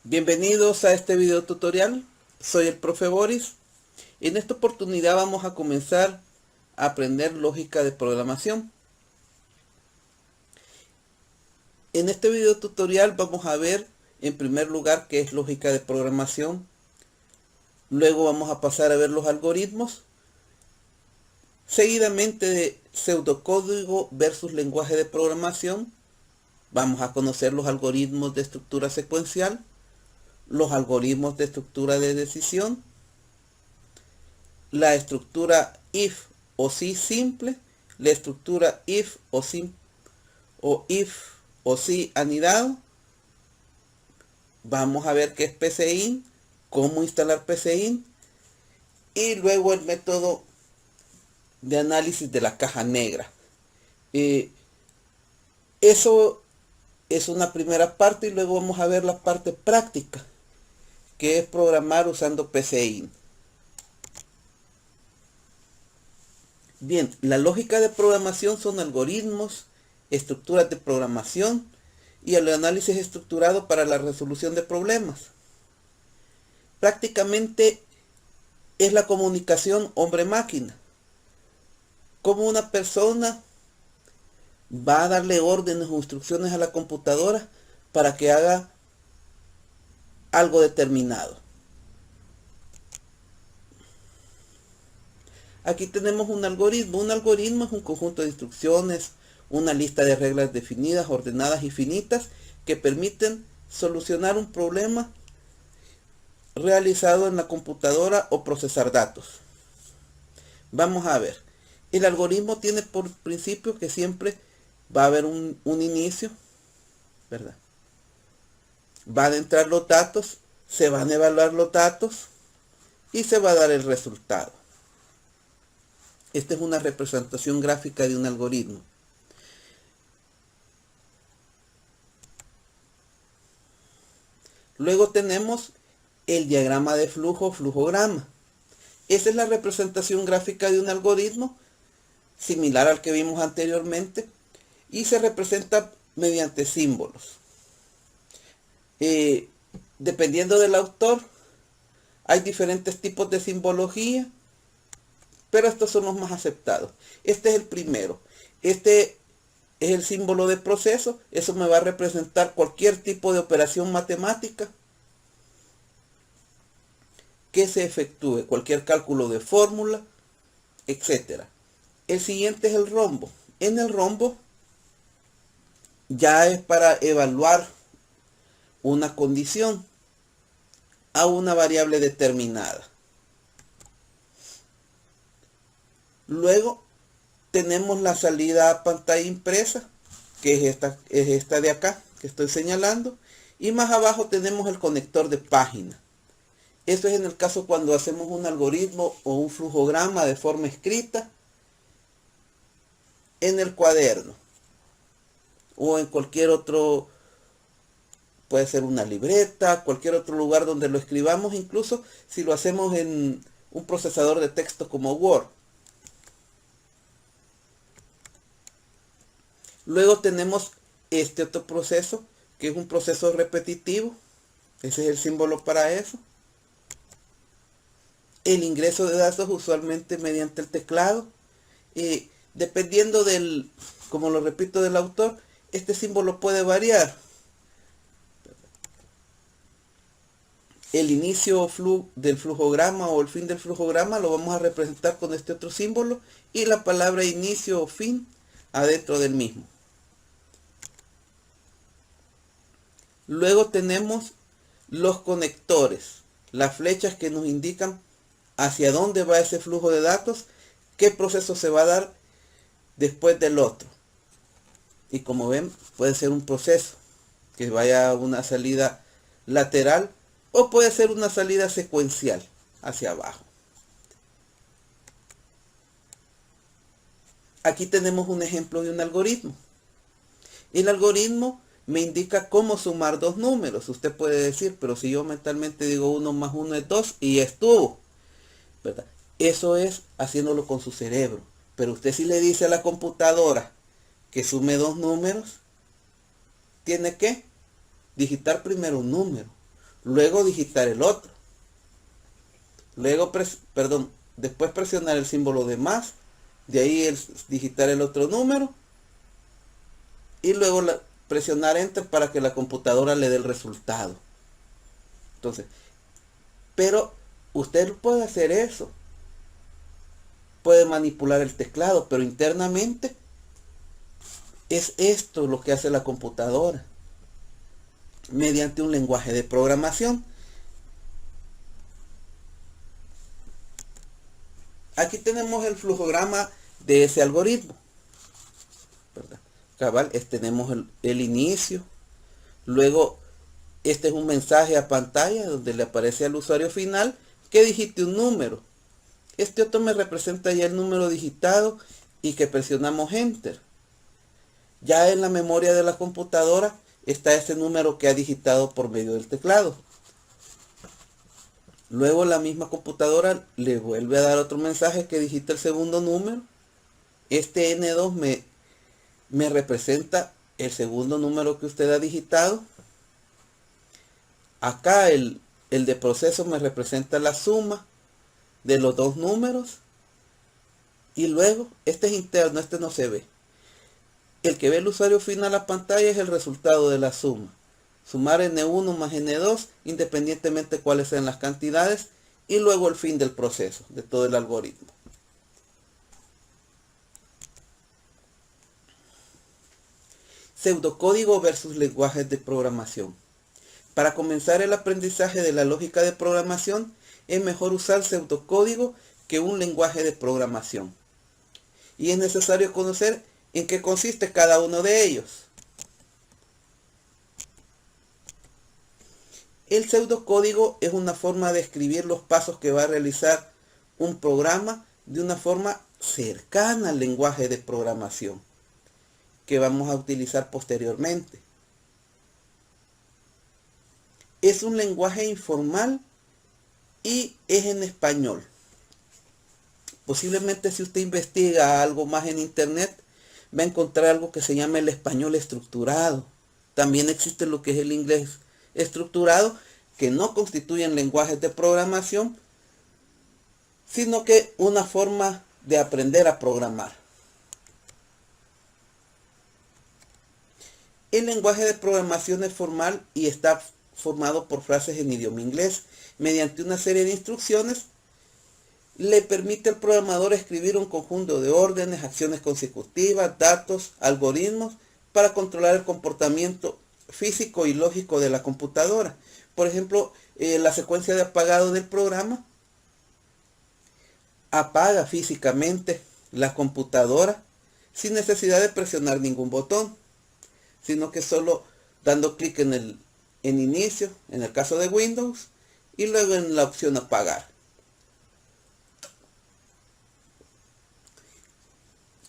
Bienvenidos a este video tutorial. Soy el profe Boris. En esta oportunidad vamos a comenzar a aprender lógica de programación. En este video tutorial vamos a ver en primer lugar qué es lógica de programación. Luego vamos a pasar a ver los algoritmos. Seguidamente de pseudocódigo versus lenguaje de programación. Vamos a conocer los algoritmos de estructura secuencial, los algoritmos de estructura de decisión, la estructura if o si simple, la estructura if o si anidado. Vamos a ver qué es PCIN, cómo instalar PCIN y luego el método de análisis de la caja negra. Eso es una primera parte y luego vamos a ver la parte práctica, que es programar usando PCIN. Bien, la lógica de programación son algoritmos, estructuras de programación y el análisis estructurado para la resolución de problemas. Prácticamente es la comunicación hombre-máquina. Como una persona va a darle órdenes o instrucciones a la computadora para que haga algo determinado. Aquí tenemos un algoritmo. Un algoritmo es un conjunto de instrucciones, una lista de reglas definidas, ordenadas y finitas que permiten solucionar un problema realizado en la computadora o procesar datos. Vamos a ver. El algoritmo tiene por principio que siempre va a haber un inicio, ¿verdad? Van a entrar los datos, se van a evaluar los datos y se va a dar el resultado. Esta es una representación gráfica de un algoritmo. Luego tenemos el diagrama de flujo, flujograma. Esa es la representación gráfica de un algoritmo, similar al que vimos anteriormente, y se representa mediante símbolos. Dependiendo del autor, hay diferentes tipos de simbología, pero estos son los más aceptados. Este es el primero. Este es el símbolo de proceso. Eso me va a representar cualquier tipo de operación matemática que se efectúe, cualquier cálculo de fórmula, etc. El siguiente es el rombo. En el rombo ya es para evaluar una condición a una variable determinada. Luego tenemos la salida a pantalla impresa, que es esta de acá que estoy señalando, y más abajo tenemos el conector de página. Eso es en el caso cuando hacemos un algoritmo o un flujograma de forma escrita en el cuaderno o en cualquier otro, puede ser una libreta, cualquier otro lugar donde lo escribamos, incluso si lo hacemos en un procesador de texto como Word. Luego tenemos este otro proceso, que es un proceso repetitivo. Ese es el símbolo para eso. El ingreso de datos usualmente mediante el teclado. Dependiendo del, como lo repito, del autor, este símbolo puede variar. El inicio del flujograma o el fin del flujograma lo vamos a representar con este otro símbolo y la palabra inicio o fin adentro del mismo. Luego tenemos los conectores, las flechas que nos indican hacia dónde va ese flujo de datos, qué proceso se va a dar después del otro. Y como ven, puede ser un proceso que vaya a una salida lateral o puede ser una salida secuencial hacia abajo. Aquí tenemos un ejemplo de un algoritmo. El algoritmo me indica cómo sumar dos números. Usted puede decir, pero si yo mentalmente digo 1 más 1 es 2 y estuvo, ¿verdad? Eso es haciéndolo con su cerebro. Pero usted si le dice a la computadora que sume dos números, tiene que digitar primero un número. luego digitar el otro, luego, después presionar el símbolo de más, de ahí digitar el otro número y luego presionar enter para que la computadora le dé el resultado. Entonces, pero usted puede hacer eso, puede manipular el teclado, pero internamente es esto lo que hace la computadora mediante un lenguaje de programación. Aquí tenemos el flujograma de ese algoritmo, ¿verdad? Cabal, tenemos el inicio, luego este es un mensaje a pantalla donde le aparece al usuario final que digite un número. Este otro me representa ya el número digitado y que presionamos enter. Ya en la memoria de la computadora está ese número que ha digitado por medio del teclado. Luego la misma computadora le vuelve a dar otro mensaje que digita el segundo número. Este N2 me representa el segundo número que usted ha digitado. Acá el de proceso me representa la suma de los dos números. Y luego, este es interno, este no se ve. El que ve el usuario final a la pantalla es el resultado de la suma. Sumar N1 más N2, independientemente de cuáles sean las cantidades. Y luego el fin del proceso, de todo el algoritmo. Pseudocódigo versus lenguajes de programación. Para comenzar el aprendizaje de la lógica de programación, es mejor usar pseudocódigo que un lenguaje de programación. Y es necesario conocer en qué consiste cada uno de ellos. El pseudocódigo es una forma de escribir los pasos que va a realizar un programa de una forma cercana al lenguaje de programación que vamos a utilizar posteriormente. Es un lenguaje informal y es en español. Posiblemente si usted investiga algo más en internet, va a encontrar algo que se llama el español estructurado. También existe lo que es el inglés estructurado, que no constituyen lenguajes de programación, sino que una forma de aprender a programar. El lenguaje de programación es formal y está formado por frases en idioma inglés. Mediante una serie de instrucciones, le permite al programador escribir un conjunto de órdenes, acciones consecutivas, datos, algoritmos, para controlar el comportamiento físico y lógico de la computadora. Por ejemplo, la secuencia de apagado del programa apaga físicamente la computadora sin necesidad de presionar ningún botón, sino que solo dando clic en inicio, en el caso de Windows, y luego en la opción apagar.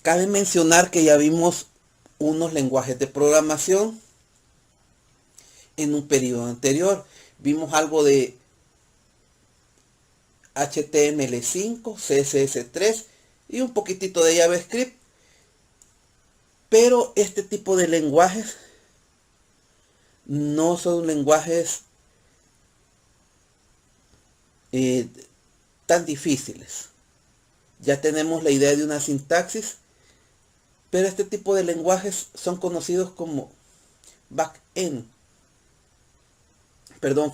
Cabe mencionar que ya vimos unos lenguajes de programación en un periodo anterior. Vimos algo de HTML5, CSS3 y un poquitito de JavaScript. Pero este tipo de lenguajes no son lenguajes tan difíciles. Ya tenemos la idea de una sintaxis, pero este tipo de lenguajes son conocidos como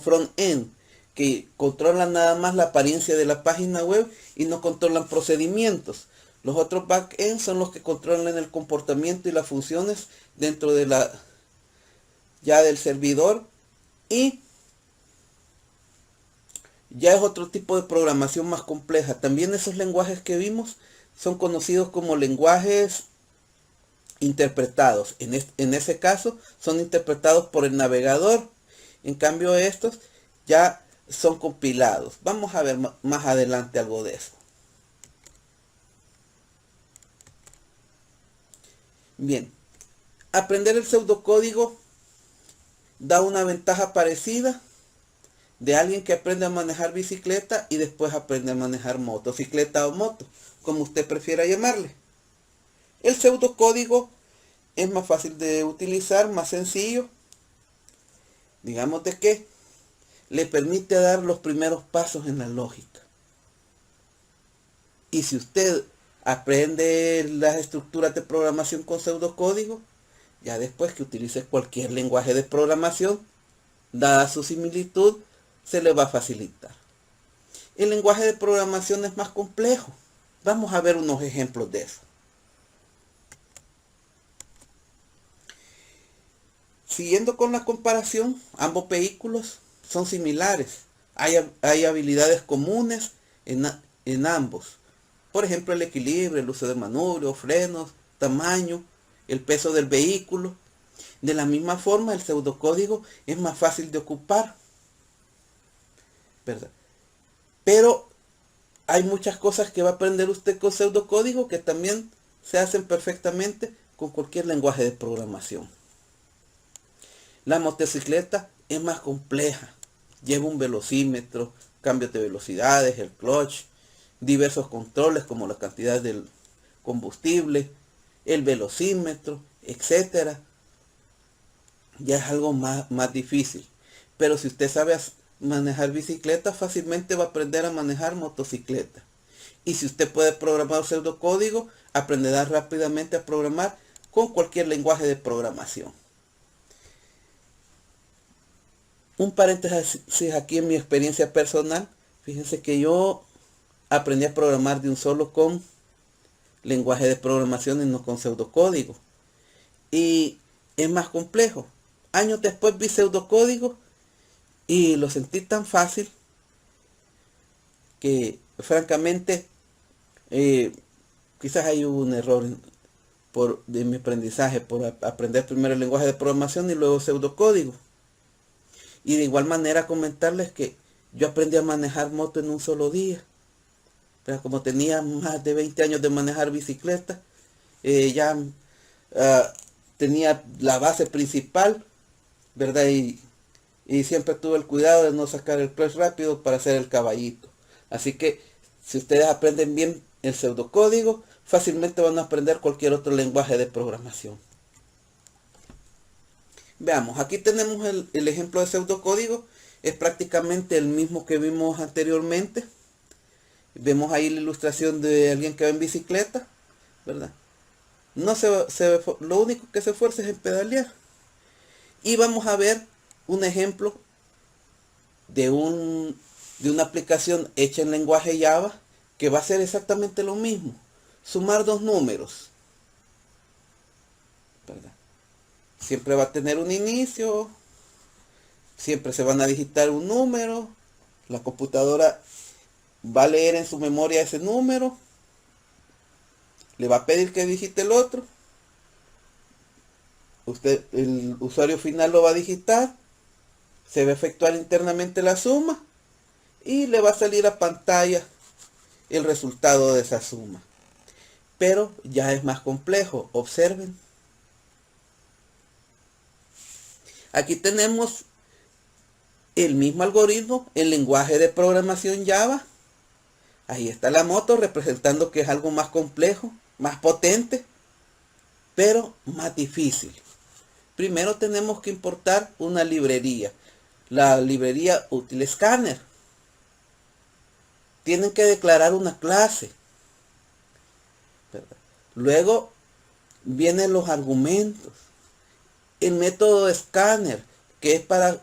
front-end, que controlan nada más la apariencia de la página web y no controlan procedimientos. Los otros back-end son los que controlan el comportamiento y las funciones dentro de del servidor, y ya es otro tipo de programación más compleja. También esos lenguajes que vimos son conocidos como lenguajes interpretados. En ese caso son interpretados por el navegador. En cambio estos ya son compilados. Vamos a ver más adelante algo de eso. Bien, aprender el pseudocódigo da una ventaja parecida de alguien que aprende a manejar bicicleta y después aprende a manejar motocicleta o moto, como usted prefiera llamarle. El pseudocódigo es más fácil de utilizar, más sencillo. Digamos de que le permite dar los primeros pasos en la lógica. Y si usted aprende las estructuras de programación con pseudocódigo, ya después que utilice cualquier lenguaje de programación, dada su similitud, se le va a facilitar. El lenguaje de programación es más complejo. Vamos a ver unos ejemplos de eso. Siguiendo con la comparación, ambos vehículos son similares. Hay habilidades comunes en ambos. Por ejemplo, el equilibrio, el uso de manubrio, frenos, tamaño, el peso del vehículo. De la misma forma, el pseudocódigo es más fácil de ocupar, ¿verdad? Pero hay muchas cosas que va a aprender usted con pseudocódigo que también se hacen perfectamente con cualquier lenguaje de programación. La motocicleta es más compleja. Lleva un velocímetro, cambios de velocidades, el clutch, diversos controles como la cantidad del combustible, el velocímetro, etcétera. Ya es algo más difícil. Pero si usted sabe manejar bicicleta, fácilmente va a aprender a manejar motocicleta. Y si usted puede programar pseudocódigo, aprenderá rápidamente a programar con cualquier lenguaje de programación. Un paréntesis aquí en mi experiencia personal. Fíjense que yo aprendí a programar de un solo con lenguaje de programación y no con pseudocódigo. Y es más complejo. Años después vi pseudocódigo y lo sentí tan fácil que francamente quizás hay un error de mi aprendizaje por aprender primero el lenguaje de programación y luego pseudocódigo. Y de igual manera comentarles que yo aprendí a manejar moto en un solo día. Pero como tenía más de 20 años de manejar bicicleta, ya tenía la base principal, ¿verdad? Y siempre tuve el cuidado de no sacar el clutch rápido para hacer el caballito. Así que si ustedes aprenden bien el pseudocódigo, fácilmente van a aprender cualquier otro lenguaje de programación. Veamos, aquí tenemos el ejemplo de pseudocódigo. Es prácticamente el mismo que vimos anteriormente. Vemos ahí la ilustración de alguien que va en bicicleta, ¿verdad? Lo único que se esfuerza es en pedalear. Y vamos a ver un ejemplo de una aplicación hecha en lenguaje Java que va a hacer exactamente lo mismo. Sumar dos números, ¿verdad? Siempre va a tener un inicio, siempre se van a digitar un número, la computadora va a leer en su memoria ese número, le va a pedir que digite el otro, el usuario final lo va a digitar, se va a efectuar internamente la suma y le va a salir a pantalla el resultado de esa suma. Pero ya es más complejo, observen. Aquí tenemos el mismo algoritmo, el lenguaje de programación Java. Ahí está la moto representando que es algo más complejo, más potente, pero más difícil. Primero tenemos que importar una librería, la librería UtilScanner. Tienen que declarar una clase, ¿verdad? Luego vienen los argumentos, el método de escáner, que es para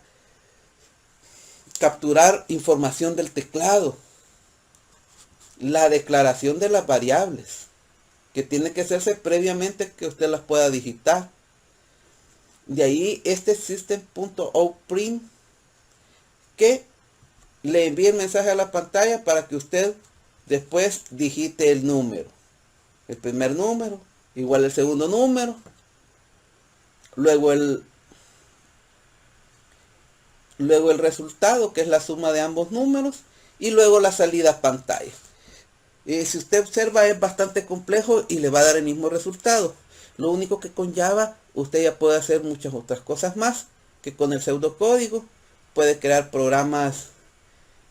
capturar información del teclado, la declaración de las variables, que tiene que hacerse previamente que usted las pueda digitar. De ahí este system.outprint que le envía el mensaje a la pantalla para que usted después digite el número. El primer número, igual el segundo número, luego el resultado, que es la suma de ambos números, y luego la salida a pantalla. Si usted observa, es bastante complejo y le va a dar el mismo resultado. Lo único que con Java usted ya puede hacer muchas otras cosas más que con el pseudocódigo. Puede crear programas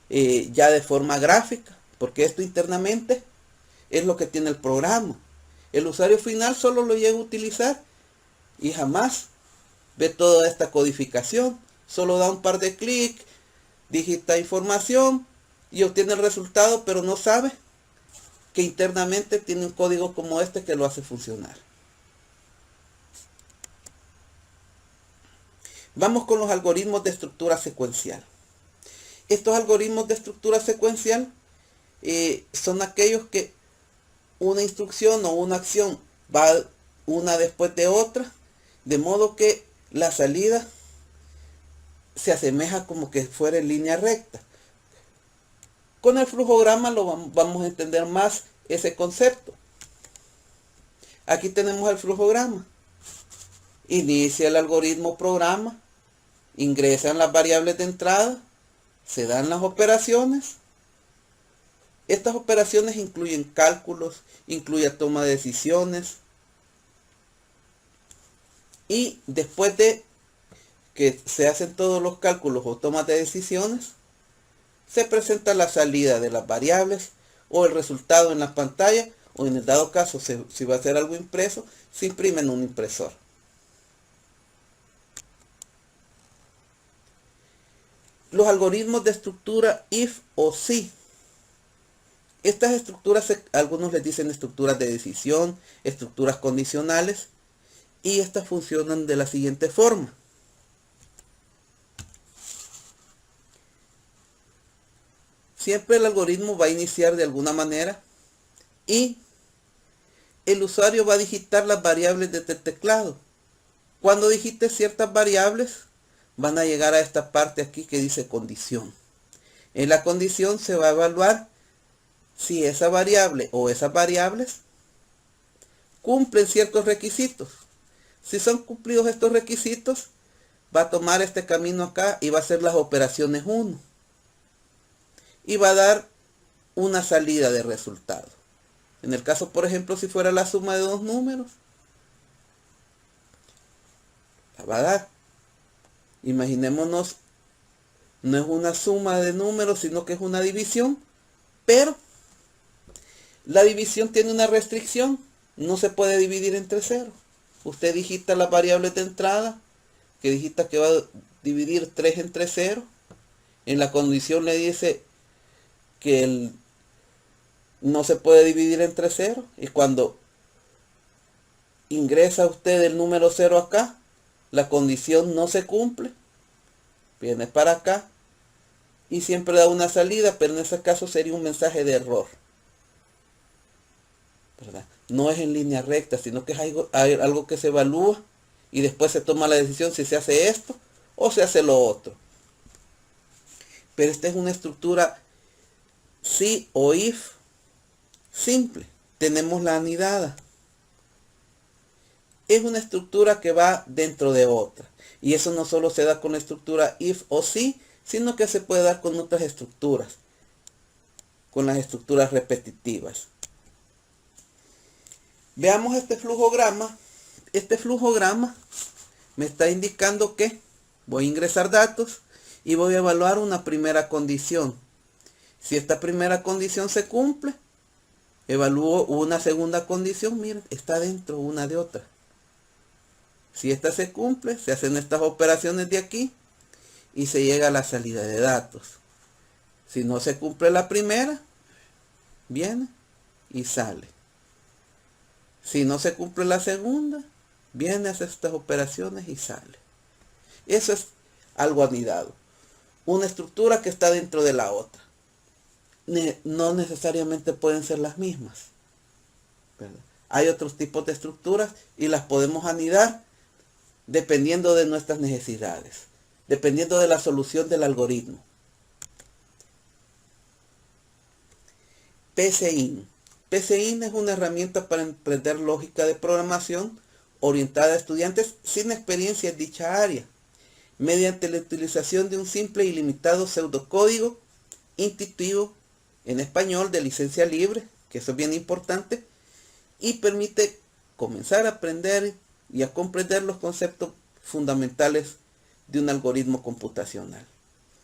ya de forma gráfica, porque esto internamente es lo que tiene el programa. El usuario final solo lo llega a utilizar y jamás ve toda esta codificación. Solo da un par de clics, digita información y obtiene el resultado, pero no sabe que internamente tiene un código como este que lo hace funcionar. Vamos con los algoritmos de estructura secuencial. Estos algoritmos de estructura secuencial son aquellos que una instrucción o una acción va una después de otra, de modo que la salida se asemeja como que fuera en línea recta. Con el flujograma vamos a entender más ese concepto. Aquí tenemos el flujograma. Inicia el algoritmo programa, ingresan las variables de entrada, se dan las operaciones. Estas operaciones incluyen cálculos, incluyen toma de decisiones. Y después de que se hacen todos los cálculos o tomas de decisiones, se presenta la salida de las variables o el resultado en la pantalla, o en el dado caso, si va a ser algo impreso, se imprime en un impresor. Los algoritmos de estructura if o si. Estas estructuras, algunos les dicen estructuras de decisión, estructuras condicionales, y estas funcionan de la siguiente forma. Siempre el algoritmo va a iniciar de alguna manera y el usuario va a digitar las variables desde el teclado. Cuando digite ciertas variables, van a llegar a esta parte aquí que dice condición. En la condición se va a evaluar si esa variable o esas variables cumplen ciertos requisitos. Si son cumplidos estos requisitos, va a tomar este camino acá y va a hacer las operaciones 1. Y va a dar una salida de resultado. En el caso, por ejemplo, si fuera la suma de dos números, la va a dar. Imaginémonos, no es una suma de números, sino que es una división, pero la división tiene una restricción, no se puede dividir entre 0. Usted digita las variables de entrada, que digita que va a dividir 3 entre 0, en la condición le dice que no se puede dividir entre 0, y cuando ingresa usted el número 0 acá, la condición no se cumple, viene para acá y siempre da una salida, pero en ese caso sería un mensaje de error, ¿verdad? No es en línea recta, sino que hay algo que se evalúa y después se toma la decisión si se hace esto o se hace lo otro. Pero esta es una estructura si o if simple. Tenemos la anidada. Es una estructura que va dentro de otra. Y eso no solo se da con la estructura if o si, sino que se puede dar con otras estructuras, con las estructuras repetitivas. Veamos este flujograma. Este flujograma me está indicando que voy a ingresar datos y voy a evaluar una primera condición. Si esta primera condición se cumple, evalúo una segunda condición. Miren, está dentro una de otra. Si esta se cumple, se hacen estas operaciones de aquí y se llega a la salida de datos. Si no se cumple la primera, viene y sale. Si no se cumple la segunda, viene a hacer estas operaciones y sale. Eso es algo anidado. Una estructura que está dentro de la otra. No necesariamente pueden ser las mismas, ¿verdad? Hay otros tipos de estructuras y las podemos anidar dependiendo de nuestras necesidades, dependiendo de la solución del algoritmo. PCIN. PCIN es una herramienta para aprender lógica de programación orientada a estudiantes sin experiencia en dicha área, mediante la utilización de un simple y limitado pseudocódigo intuitivo en español de licencia libre, que eso es bien importante, y permite comenzar a aprender y a comprender los conceptos fundamentales de un algoritmo computacional.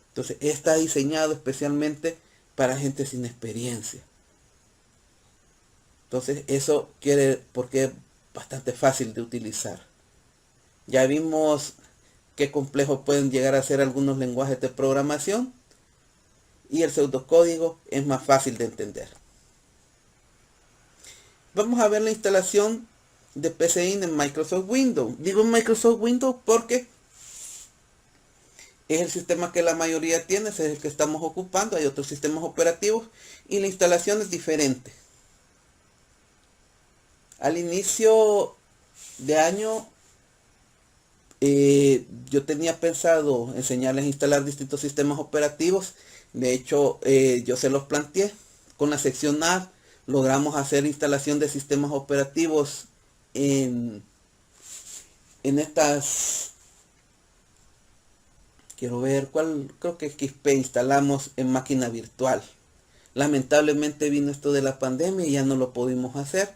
Entonces, está diseñado especialmente para gente sin experiencia. Entonces, eso porque es bastante fácil de utilizar. Ya vimos qué complejos pueden llegar a ser algunos lenguajes de programación. y el pseudocódigo es más fácil de entender. Vamos a ver la instalación de PCInt en Microsoft Windows. Digo en Microsoft Windows porque es el sistema que la mayoría tiene, es el que estamos ocupando. Hay otros sistemas operativos y la instalación es diferente. Al inicio de año yo tenía pensado enseñarles a instalar distintos sistemas operativos. De hecho, yo se los planteé. Con la sección A logramos hacer instalación de sistemas operativos en estas. Quiero ver cuál, creo que XP instalamos en máquina virtual. Lamentablemente vino esto de la pandemia y ya no lo pudimos hacer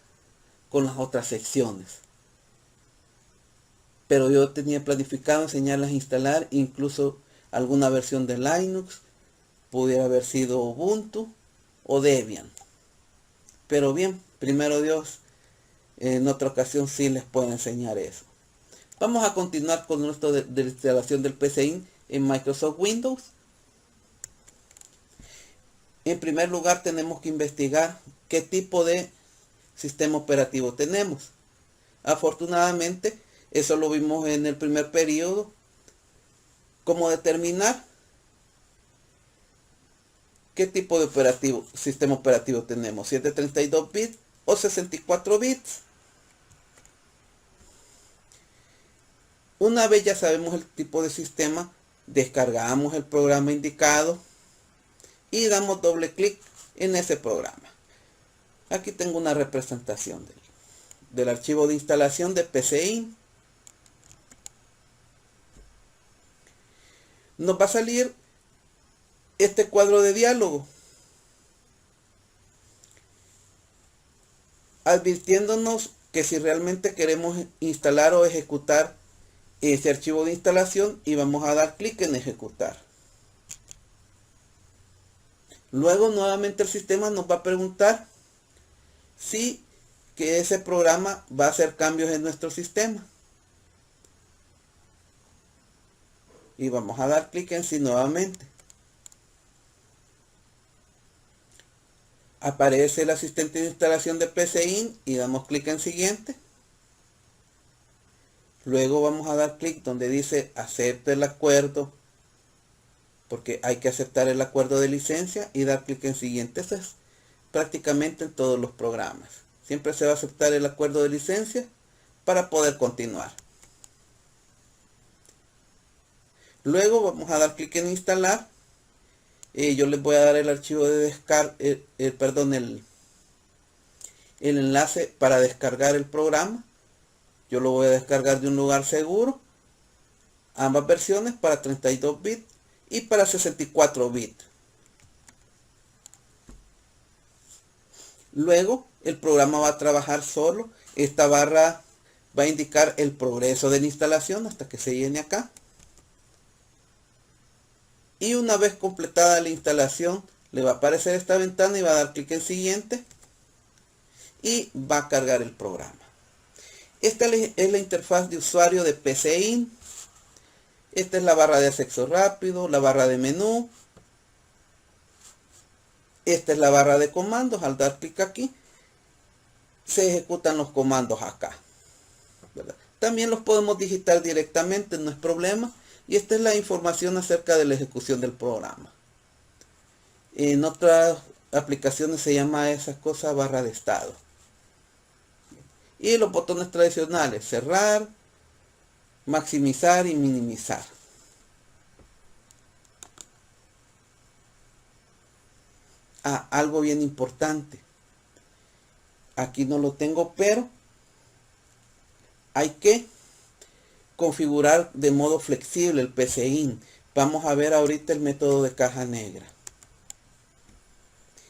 con las otras secciones. Pero yo tenía planificado enseñarles a instalar incluso alguna versión de Linux, pudiera haber sido Ubuntu o Debian. Pero bien, primero Dios, en otra ocasión sí les puedo enseñar eso. Vamos a continuar con nuestro de la instalación del PCInt en Microsoft Windows. En primer lugar tenemos que investigar qué tipo de sistema operativo tenemos. Afortunadamente, eso lo vimos en el primer periodo. Cómo determinar qué tipo de sistema operativo tenemos, 732 bits o 64 bits. Una vez ya sabemos el tipo de sistema, descargamos el programa indicado y damos doble clic en ese programa. Aquí tengo una representación del archivo de instalación de PCInt. Nos va a salir este cuadro de diálogo advirtiéndonos que si realmente queremos instalar o ejecutar ese archivo de instalación, y vamos a dar clic en ejecutar. Luego nuevamente el sistema nos va a preguntar si que ese programa va a hacer cambios en nuestro sistema. Y vamos a dar clic en sí nuevamente. Aparece el asistente de instalación de PCInt y damos clic en siguiente. Luego vamos a dar clic donde dice acepto el acuerdo, porque hay que aceptar el acuerdo de licencia, y dar clic en siguiente. Eso es prácticamente en todos los programas. Siempre se va a aceptar el acuerdo de licencia para poder continuar. Luego vamos a dar clic en instalar. Yo les voy a dar el archivo de descarga, el enlace para descargar el programa. Yo lo voy a descargar de un lugar seguro. Ambas versiones, para 32 bits y para 64 bits. Luego el programa va a trabajar solo. Esta barra va a indicar el progreso de la instalación hasta que se llene acá. Y una vez completada la instalación, le va a aparecer esta ventana y va a dar clic en siguiente. Y va a cargar el programa. Esta es la interfaz de usuario de PCInt. Esta es la barra de acceso rápido, la barra de menú. Esta es la barra de comandos. Al dar clic aquí, se ejecutan los comandos acá, ¿verdad? También los podemos digitar directamente, no es problema. Y esta es la información acerca de la ejecución del programa. En otras aplicaciones se llama esa cosa barra de estado. Y los botones tradicionales: cerrar, maximizar y minimizar. Algo bien importante. Aquí no lo tengo, pero hay que configurar de modo flexible el PCInt. Vamos a ver ahorita el método de caja negra.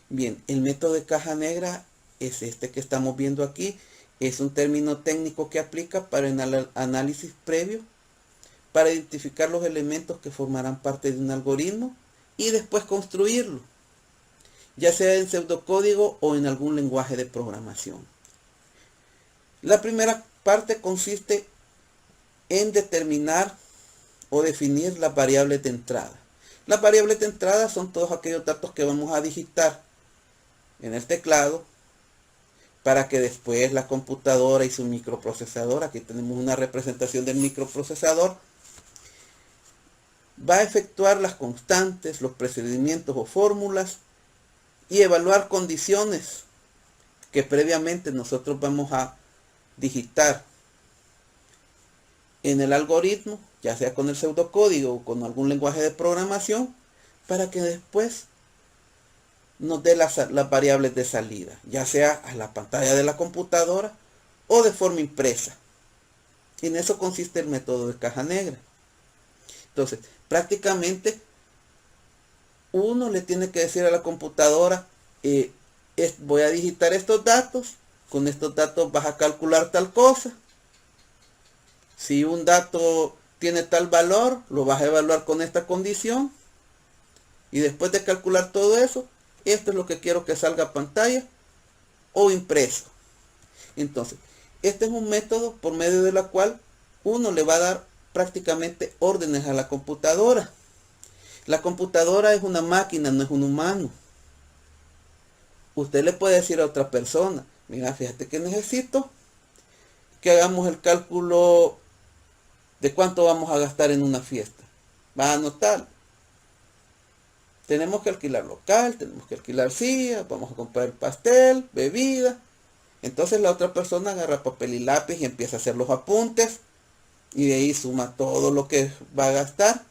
Bien, el método de caja negra es este que estamos viendo aquí. Es un término técnico que aplica para el análisis previo, para identificar los elementos que formarán parte de un algoritmo y después construirlo, ya sea en pseudocódigo o en algún lenguaje de programación. La primera parte consiste en determinar o definir las variables de entrada. Las variables de entrada son todos aquellos datos que vamos a digitar en el teclado para que después la computadora y su microprocesador, aquí tenemos una representación del microprocesador, va a efectuar las constantes, los procedimientos o fórmulas y evaluar condiciones que previamente nosotros vamos a digitar en el algoritmo, ya sea con el pseudocódigo o con algún lenguaje de programación, para que después nos dé las variables de salida, ya sea a la pantalla de la computadora o de forma impresa. Y en eso consiste el método de caja negra. Entonces, prácticamente uno le tiene que decir a la computadora, voy a digitar estos datos, con estos datos vas a calcular tal cosa. Si un dato tiene tal valor, lo vas a evaluar con esta condición. Y después de calcular todo eso, esto es lo que quiero que salga a pantalla o impreso. Entonces, este es un método por medio de la cual uno le va a dar prácticamente órdenes a la computadora. La computadora es una máquina, no es un humano. Usted le puede decir a otra persona, mira, fíjate que necesito que hagamos el cálculo de cuánto vamos a gastar en una fiesta. Va a anotar. Tenemos que alquilar local, tenemos que alquilar silla, vamos a comprar el pastel, bebida. Entonces la otra persona agarra papel y lápiz y empieza a hacer los apuntes. Y de ahí suma todo lo que va a gastar.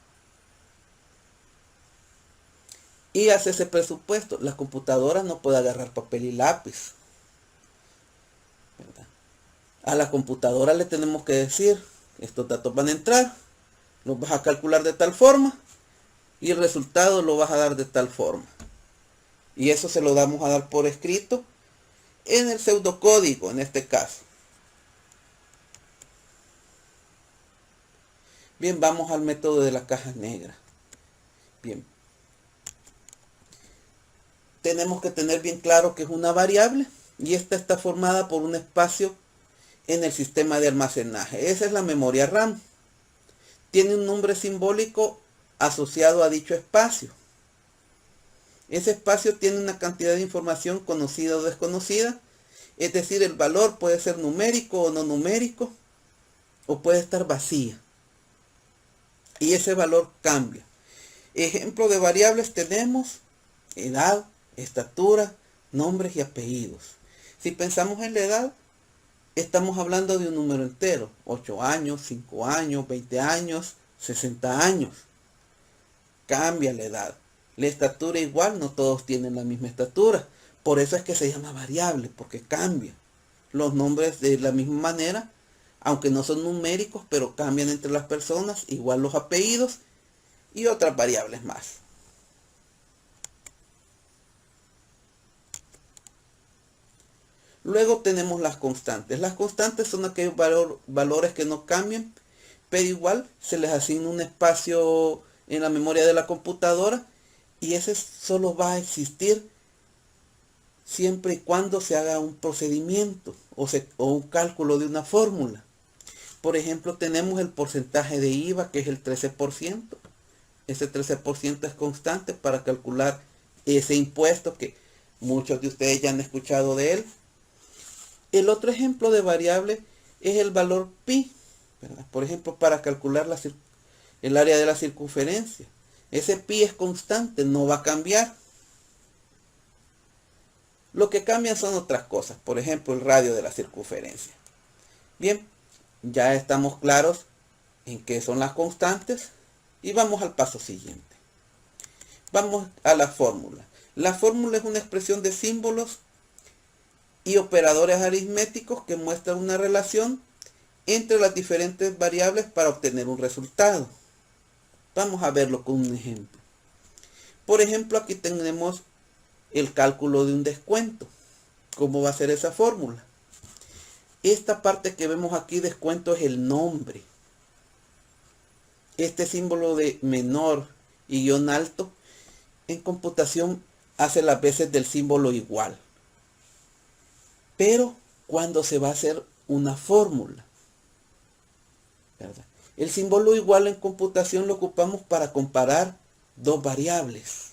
Y hace ese presupuesto. La computadora no puede agarrar papel y lápiz, ¿verdad? A la computadora le tenemos que decir, estos datos van a entrar, los vas a calcular de tal forma y el resultado lo vas a dar de tal forma. Y eso se lo damos a dar por escrito en el pseudocódigo, en este caso. Bien, vamos al método de la caja negra. Bien. Tenemos que tener bien claro que es una variable y esta está formada por un espacio en el sistema de almacenaje. Esa es la memoria RAM. Tiene un nombre simbólico asociado a dicho espacio. Ese espacio tiene una cantidad de información conocida o desconocida, es decir, el valor puede ser numérico o no numérico, o puede estar vacía. Y ese valor cambia. Ejemplo de variables tenemos edad, estatura, nombres y apellidos. Si pensamos en la edad, estamos hablando de un número entero, 8 años, 5 años, 20 años, 60 años. Cambia la edad. La estatura igual, no todos tienen la misma estatura. Por eso es que se llama variable, porque cambia. Los nombres de la misma manera, aunque no son numéricos, pero cambian entre las personas, igual los apellidos y otras variables más. Luego tenemos las constantes. Las constantes son aquellos valores que no cambian, pero igual se les asigna un espacio en la memoria de la computadora y ese solo va a existir siempre y cuando se haga un procedimiento o un cálculo de una fórmula. Por ejemplo, tenemos el porcentaje de IVA, que es el 13%. Ese 13% es constante para calcular ese impuesto que muchos de ustedes ya han escuchado de él. El otro ejemplo de variable es el valor pi, ¿verdad? Por ejemplo, para calcular el área de la circunferencia. Ese pi es constante, no va a cambiar. Lo que cambian son otras cosas, por ejemplo, el radio de la circunferencia. Bien, ya estamos claros en qué son las constantes y vamos al paso siguiente. Vamos a la fórmula. La fórmula es una expresión de símbolos y operadores aritméticos que muestran una relación entre las diferentes variables para obtener un resultado. Vamos a verlo con un ejemplo. Por ejemplo, aquí tenemos el cálculo de un descuento. ¿Cómo va a ser esa fórmula? Esta parte que vemos aquí, descuento, es el nombre. Este símbolo de menor y guión alto en computación hace las veces del símbolo igual. Pero cuando se va a hacer una fórmula, ¿verdad? El símbolo igual en computación lo ocupamos para comparar dos variables.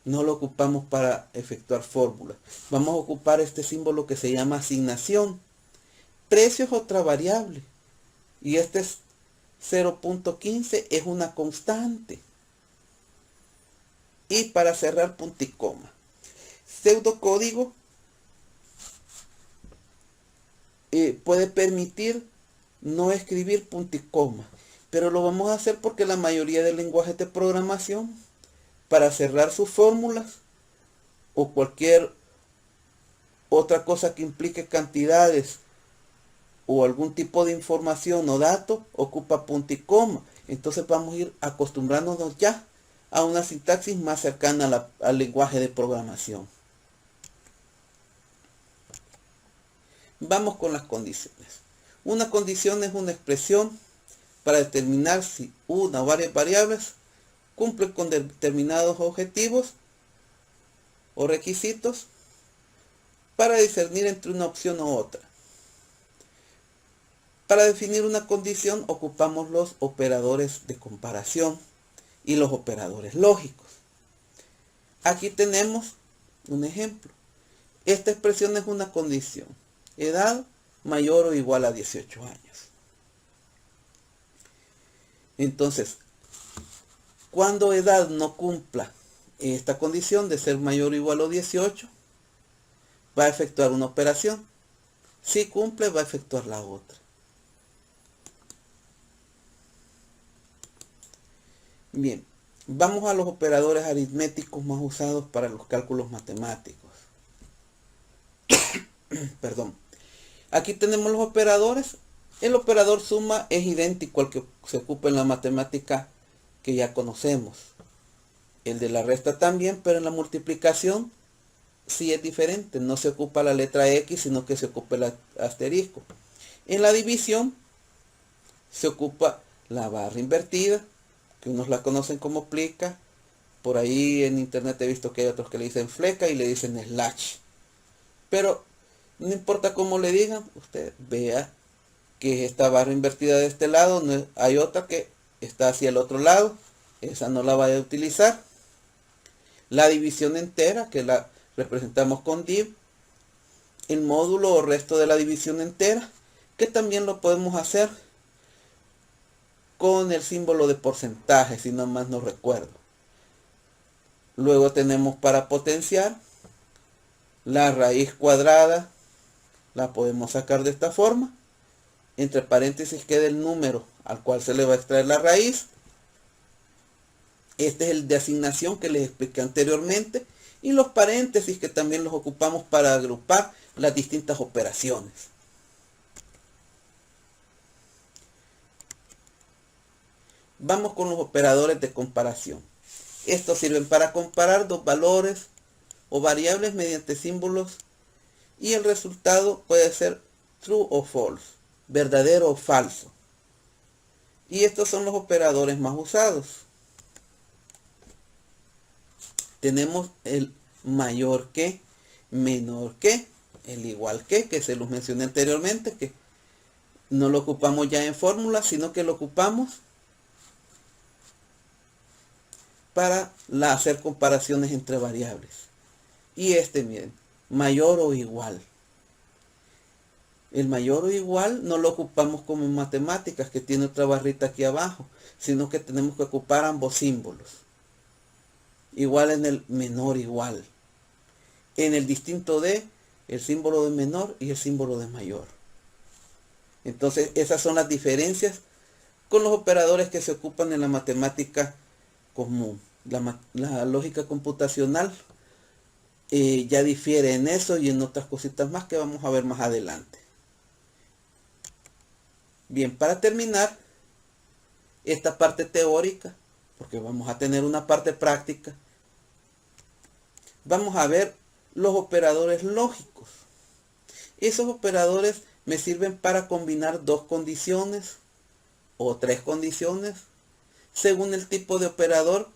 No lo ocupamos para efectuar fórmulas. Vamos a ocupar este símbolo que se llama asignación. Precio es otra variable. Y este es 0.15, es una constante. Y para cerrar, punto y coma. Pseudocódigo puede permitir no escribir punto y coma, pero lo vamos a hacer porque la mayoría de lenguajes de programación, para cerrar sus fórmulas o cualquier otra cosa que implique cantidades o algún tipo de información o dato, ocupa punto y coma. Entonces vamos a ir acostumbrándonos ya a una sintaxis más cercana al lenguaje de programación. Vamos con las condiciones. Una condición es una expresión para determinar si una o varias variables cumplen con determinados objetivos o requisitos para discernir entre una opción u otra. Para definir una condición ocupamos los operadores de comparación y los operadores lógicos. Aquí tenemos un ejemplo. Esta expresión es una condición. Edad mayor o igual a 18 años. Entonces, cuando edad no cumpla esta condición de ser mayor o igual a 18, va a efectuar una operación. Si cumple, va a efectuar la otra. Bien, vamos a los operadores aritméticos más usados para los cálculos matemáticos. Perdón. Aquí tenemos los operadores. El operador suma es idéntico al que se ocupa en la matemática que ya conocemos. El de la resta también, pero en la multiplicación sí es diferente. No se ocupa la letra X, sino que se ocupa el asterisco. En la división se ocupa la barra invertida, que unos la conocen como plica. Por ahí en internet he visto que hay otros que le dicen fleca y le dicen slash. Pero no importa cómo le digan, usted vea que esta barra invertida de este lado, hay otra que está hacia el otro lado, esa no la vaya a utilizar. La división entera, que la representamos con div, el módulo o resto de la división entera, que también lo podemos hacer con el símbolo de porcentaje, si no más no recuerdo. Luego tenemos para potenciar la raíz cuadrada, la podemos sacar de esta forma. Entre paréntesis queda el número al cual se le va a extraer la raíz. Este es el de asignación que les expliqué anteriormente. Y los paréntesis que también los ocupamos para agrupar las distintas operaciones. Vamos con los operadores de comparación. Estos sirven para comparar dos valores o variables mediante símbolos y el resultado puede ser true o false, verdadero o falso. Y estos son los operadores más usados. Tenemos el mayor que, menor que, el igual que se los mencioné anteriormente, que no lo ocupamos ya en fórmulas, sino que lo ocupamos para hacer comparaciones entre variables. Y miren, mayor o igual. El mayor o igual no lo ocupamos como en matemáticas, que tiene otra barrita aquí abajo, sino que tenemos que ocupar ambos símbolos. Igual en el menor igual. En el distinto de, el símbolo de menor y el símbolo de mayor. Entonces esas son las diferencias con los operadores que se ocupan en la matemática común. La lógica computacional ya difiere en eso y en otras cositas más que vamos a ver más adelante. Bien, para terminar esta parte teórica, porque vamos a tener una parte práctica, vamos a ver los operadores lógicos. Esos operadores me sirven para combinar dos condiciones o tres condiciones según el tipo de operador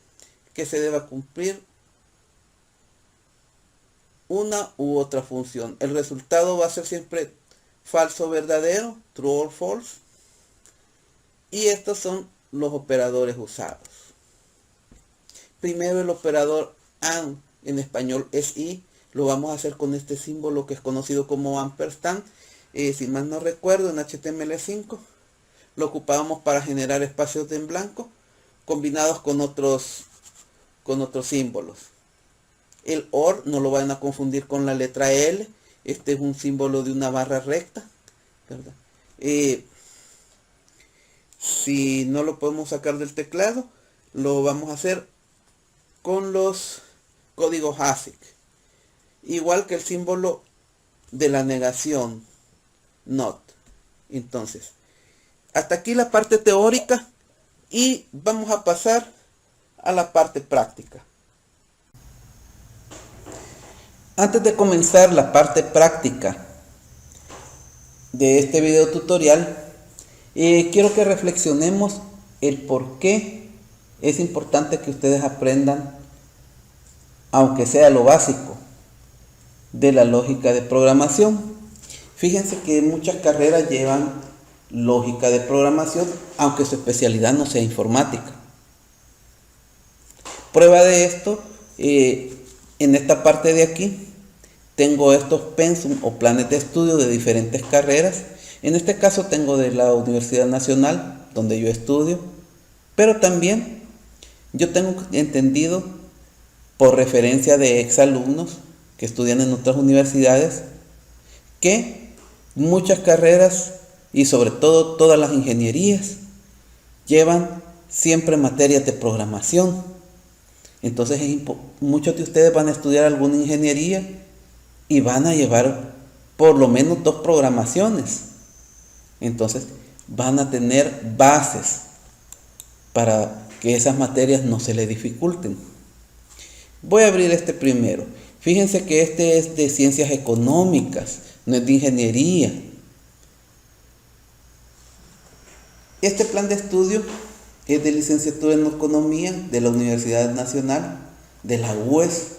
que se deba cumplir una u otra función. El resultado va a ser siempre falso o verdadero, true or false. Y estos son los operadores usados. Primero el operador AND, en español es y, lo vamos a hacer con este símbolo que es conocido como ampersand. Si mal no recuerdo, en HTML5 lo ocupábamos para generar espacios en blanco combinados con otros símbolos. El OR no lo van a confundir con la letra L. Este es un símbolo de una barra recta, ¿verdad? Si no lo podemos sacar del teclado, lo vamos a hacer con los códigos ASIC. Igual que el símbolo de la negación, NOT. Entonces, hasta aquí la parte teórica y vamos a pasar a la parte práctica. Antes de comenzar la parte práctica de este video tutorial, quiero que reflexionemos el por qué es importante que ustedes aprendan, aunque sea lo básico, de la lógica de programación. Fíjense que muchas carreras llevan lógica de programación, aunque su especialidad no sea informática. Prueba de esto, en esta parte de aquí tengo estos pensum o planes de estudio de diferentes carreras. En este caso tengo de la Universidad Nacional, donde yo estudio, pero también yo tengo entendido por referencia de exalumnos que estudian en otras universidades que muchas carreras y sobre todo todas las ingenierías llevan siempre materias de programación. Entonces muchos de ustedes van a estudiar alguna ingeniería y van a llevar por lo menos 2 programaciones. Entonces van a tener bases para que esas materias no se les dificulten. Voy a abrir este primero. Fíjense que este es de ciencias económicas, no es de ingeniería. Este plan de estudio es de licenciatura en economía de la Universidad Nacional, de la UES.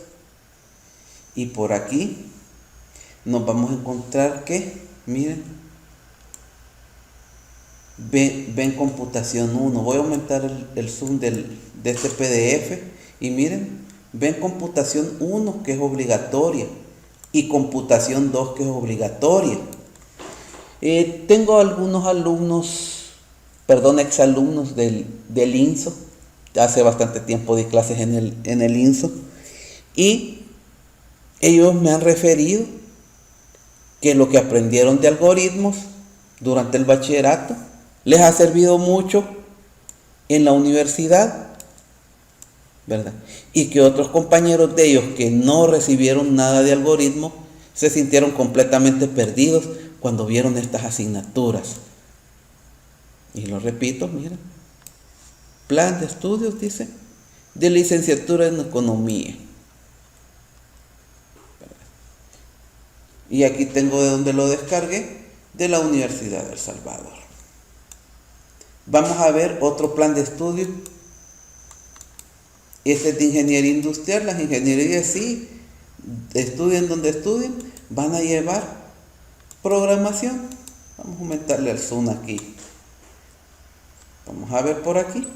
Y por aquí nos vamos a encontrar que, miren, ven computación 1. Voy a aumentar el zoom de este PDF y miren, ven computación 1 que es obligatoria y computación 2 que es obligatoria. Tengo algunos exalumnos del INSO. Hace bastante tiempo di clases en el INSO y ellos me han referido que lo que aprendieron de algoritmos durante el bachillerato les ha servido mucho en la universidad, ¿verdad? Y que otros compañeros de ellos que no recibieron nada de algoritmos se sintieron completamente perdidos cuando vieron estas asignaturas. Y lo repito, miren, plan de estudios, dice, de licenciatura en economía. Y aquí tengo de donde lo descargué, de la Universidad de El Salvador. Vamos a ver otro plan de estudio. Este es de ingeniería industrial. Las ingenierías, sí, estudien donde estudien, van a llevar programación. Vamos a aumentarle el zoom aquí. Vamos a ver por aquí.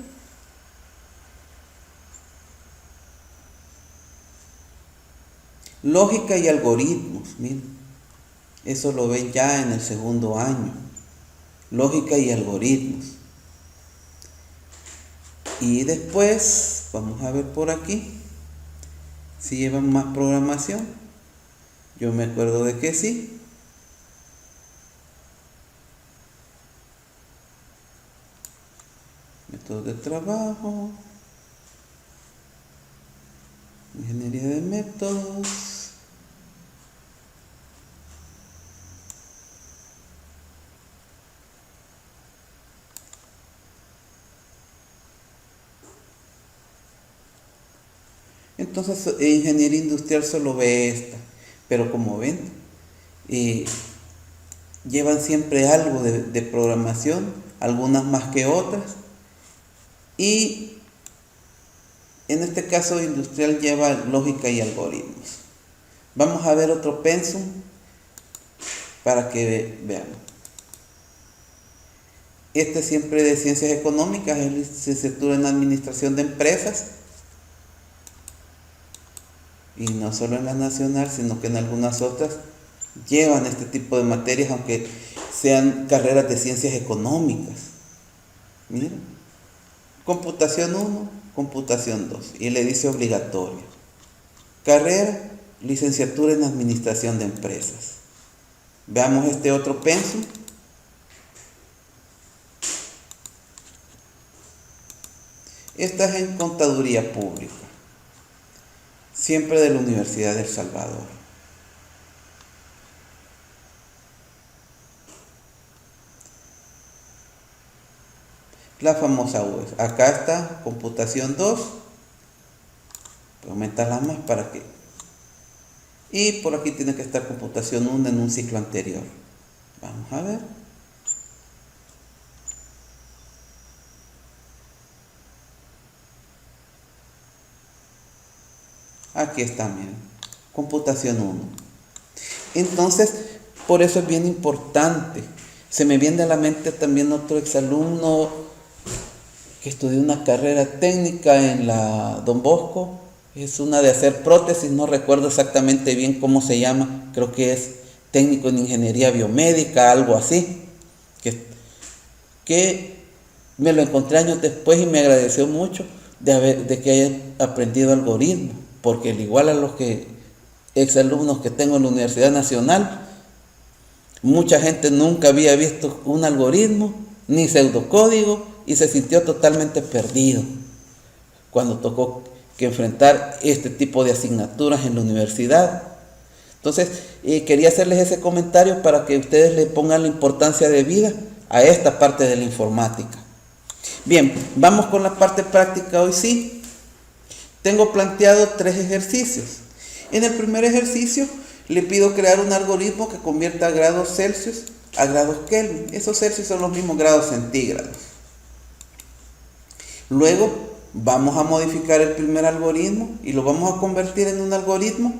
Lógica y algoritmos, miren. Eso lo ven ya en el segundo año. Lógica y algoritmos. Y después, vamos a ver por aquí, si llevan más programación. Yo me acuerdo de que sí. Métodos de trabajo. Ingeniería de métodos. Entonces, ingeniería industrial solo ve esta, pero como ven, llevan siempre algo de programación, algunas más que otras, y en este caso industrial lleva lógica y algoritmos. Vamos a ver otro pensum para que vean. Este siempre de ciencias económicas, es licenciatura en administración de empresas. Y no solo en la nacional, sino que en algunas otras llevan este tipo de materias, aunque sean carreras de ciencias económicas. Miren, computación 1, computación 2, y le dice obligatorio. Carrera, licenciatura en administración de empresas. Veamos este otro pensum. Esta es en contaduría pública, siempre de la Universidad de El Salvador. La famosa UES. Acá está computación 2. Voy a aumentarla más para que... Y por aquí tiene que estar computación 1 en un ciclo anterior. Vamos a ver. Aquí está, miren. Computación 1. Entonces, por eso es bien importante. Se me viene a la mente también otro exalumno que estudió una carrera técnica en la Don Bosco. Es una de hacer prótesis, no recuerdo exactamente bien cómo se llama. Creo que es técnico en ingeniería biomédica, algo así. Que me lo encontré años después y me agradeció mucho de que haya aprendido algoritmo. Porque al igual a los exalumnos que tengo en la Universidad Nacional, mucha gente nunca había visto un algoritmo, ni pseudocódigo, y se sintió totalmente perdido cuando tocó que enfrentar este tipo de asignaturas en la universidad. Entonces, quería hacerles ese comentario para que ustedes le pongan la importancia de vida a esta parte de la informática. Bien, vamos con la parte práctica hoy sí. Tengo planteado 3 ejercicios. En el primer ejercicio le pido crear un algoritmo que convierta grados Celsius a grados Kelvin. Esos Celsius son los mismos grados centígrados. Luego vamos a modificar el primer algoritmo y lo vamos a convertir en un algoritmo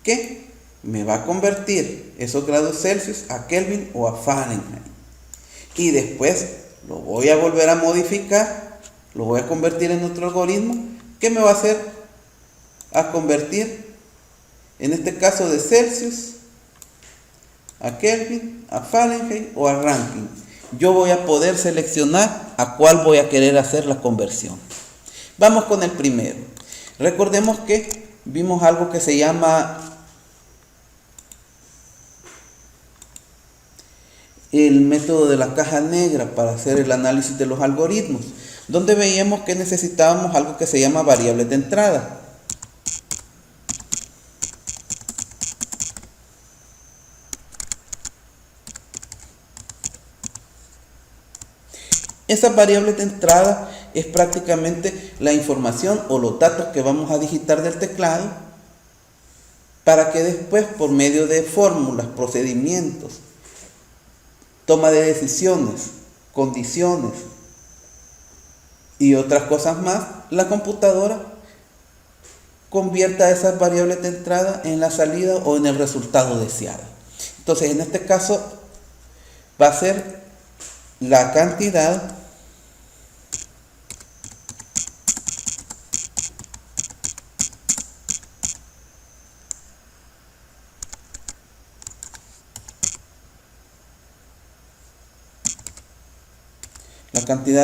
que me va a convertir esos grados Celsius a Kelvin o a Fahrenheit. Y después lo voy a volver a modificar, lo voy a convertir en otro algoritmo que me va a hacer a convertir, en este caso de Celsius a Kelvin, a Fahrenheit o a Rankine. Yo voy a poder seleccionar a cuál voy a querer hacer la conversión. Vamos con el primero. Recordemos que vimos algo que se llama el método de la caja negra para hacer el análisis de los algoritmos, donde veíamos que necesitábamos algo que se llama variables de entrada. Esas variables de entrada es prácticamente la información o los datos que vamos a digitar del teclado para que después, por medio de fórmulas, procedimientos, toma de decisiones, condiciones y otras cosas más, la computadora convierta esas variables de entrada en la salida o en el resultado deseado. Entonces, en este caso va a ser la cantidad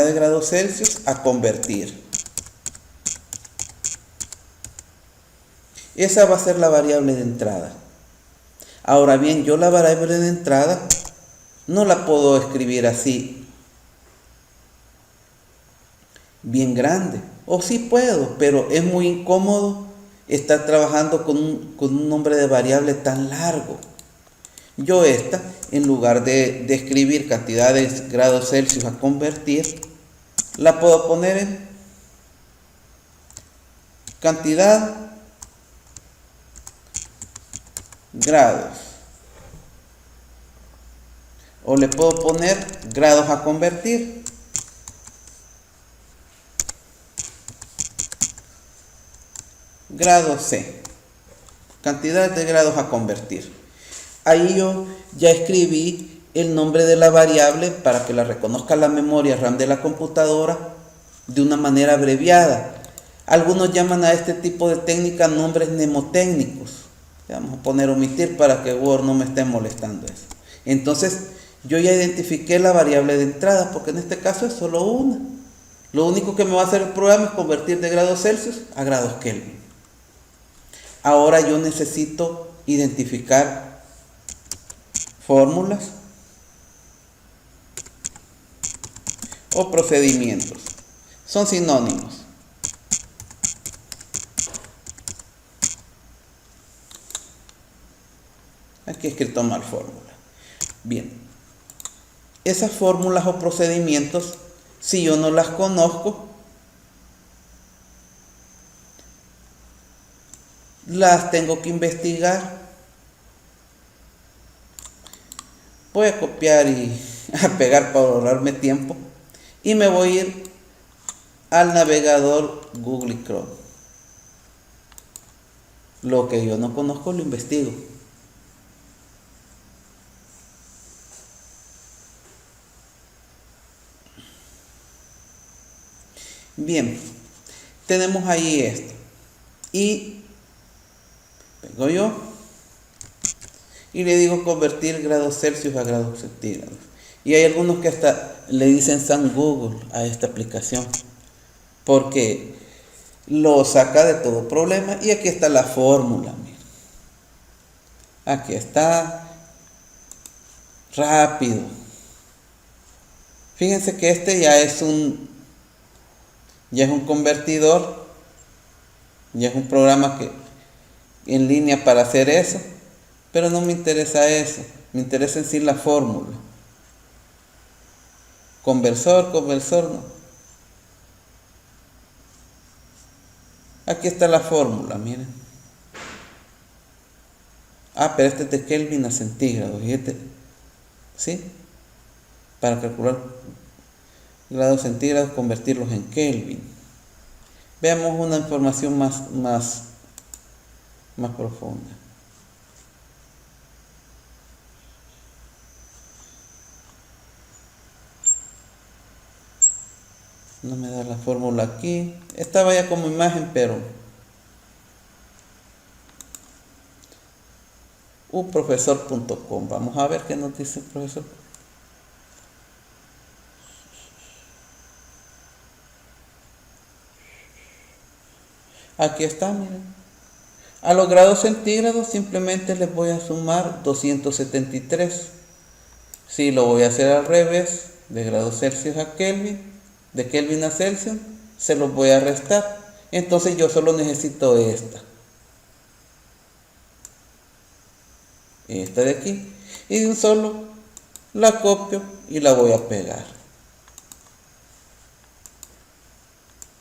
de grados Celsius a convertir. Esa va a ser la variable de entrada. Ahora bien, yo la variable de entrada no la puedo escribir así bien grande. O sí puedo, pero es muy incómodo estar trabajando con un nombre de variable tan largo. Yo en lugar de escribir cantidad de grados Celsius a convertir, la puedo poner en cantidad grados. O le puedo poner grados a convertir. Grado C. Cantidad de grados a convertir. Ahí yo ya escribí el nombre de la variable para que la reconozca la memoria RAM de la computadora de una manera abreviada. Algunos llaman a este tipo de técnica nombres mnemotécnicos. Vamos a poner omitir para que Word no me esté molestando eso. Entonces, yo ya identifiqué la variable de entrada, porque en este caso es solo una. Lo único que me va a hacer el programa es convertir de grados Celsius a grados Kelvin. Ahora yo necesito identificar fórmulas o procedimientos. Son sinónimos. Aquí he escrito mal fórmula. Bien. Esas fórmulas o procedimientos, si yo no las conozco, las tengo que investigar. Voy a copiar y a pegar para ahorrarme tiempo. Y me voy a ir al navegador Google Chrome. Lo que yo no conozco lo investigo. Bien, tenemos ahí esto. Y vengo yo y le digo convertir grados Celsius a grados centígrados. Y hay algunos que hasta le dicen San Google a esta aplicación, porque lo saca de todo problema. Y aquí está la fórmula, miren. Aquí está, rápido. Fíjense que este ya es un convertidor, ya es un programa que en línea para hacer eso, pero no me interesa eso, me interesa en sí la fórmula. Conversor no. Aquí está la fórmula, miren. Pero este es de Kelvin a centígrados, y ¿sí? Para calcular grados centígrados, convertirlos en Kelvin. Veamos una información más profunda. No me da la fórmula aquí. Estaba ya como imagen, pero uprofesor.com. Vamos a ver qué nos dice el profesor. Aquí está, miren. A los grados centígrados simplemente les voy a sumar 273. Si lo voy a hacer al revés, de grados Celsius a Kelvin, de Kelvin a Celsius, se los voy a restar. Entonces yo solo necesito esta de aquí, y de un solo la copio y la voy a pegar.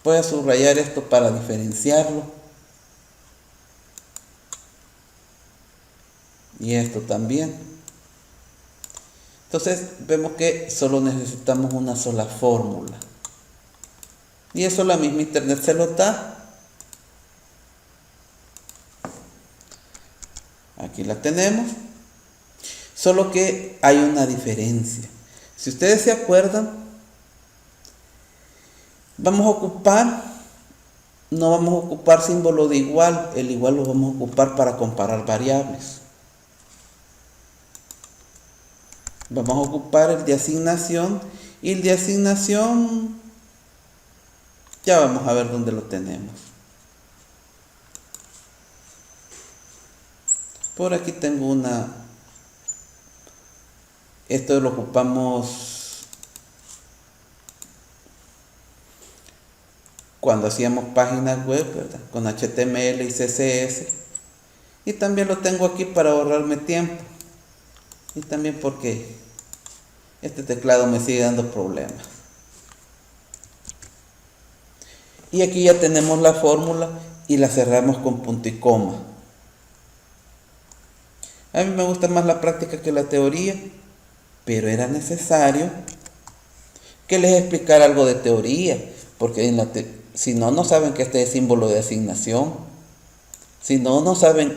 Voy a subrayar esto para diferenciarlo, y esto también. Entonces vemos que solo necesitamos una sola fórmula, y eso la misma internet se lo da. Aquí la tenemos, solo que hay una diferencia. Si ustedes se acuerdan, no vamos a ocupar símbolo de igual. El igual lo vamos a ocupar para comparar variables. Vamos a ocupar el de asignación, y el de asignación ya vamos a ver dónde lo tenemos. Por aquí tengo esto lo ocupamos cuando hacíamos páginas web, ¿verdad? Con HTML y CSS. Y también lo tengo aquí para ahorrarme tiempo. Y también porque este teclado me sigue dando problemas. Y aquí ya tenemos la fórmula y la cerramos con punto y coma. A mí me gusta más la práctica que la teoría, pero era necesario que les explicara algo de teoría, porque si no, no saben que este es símbolo de asignación. Si no, no saben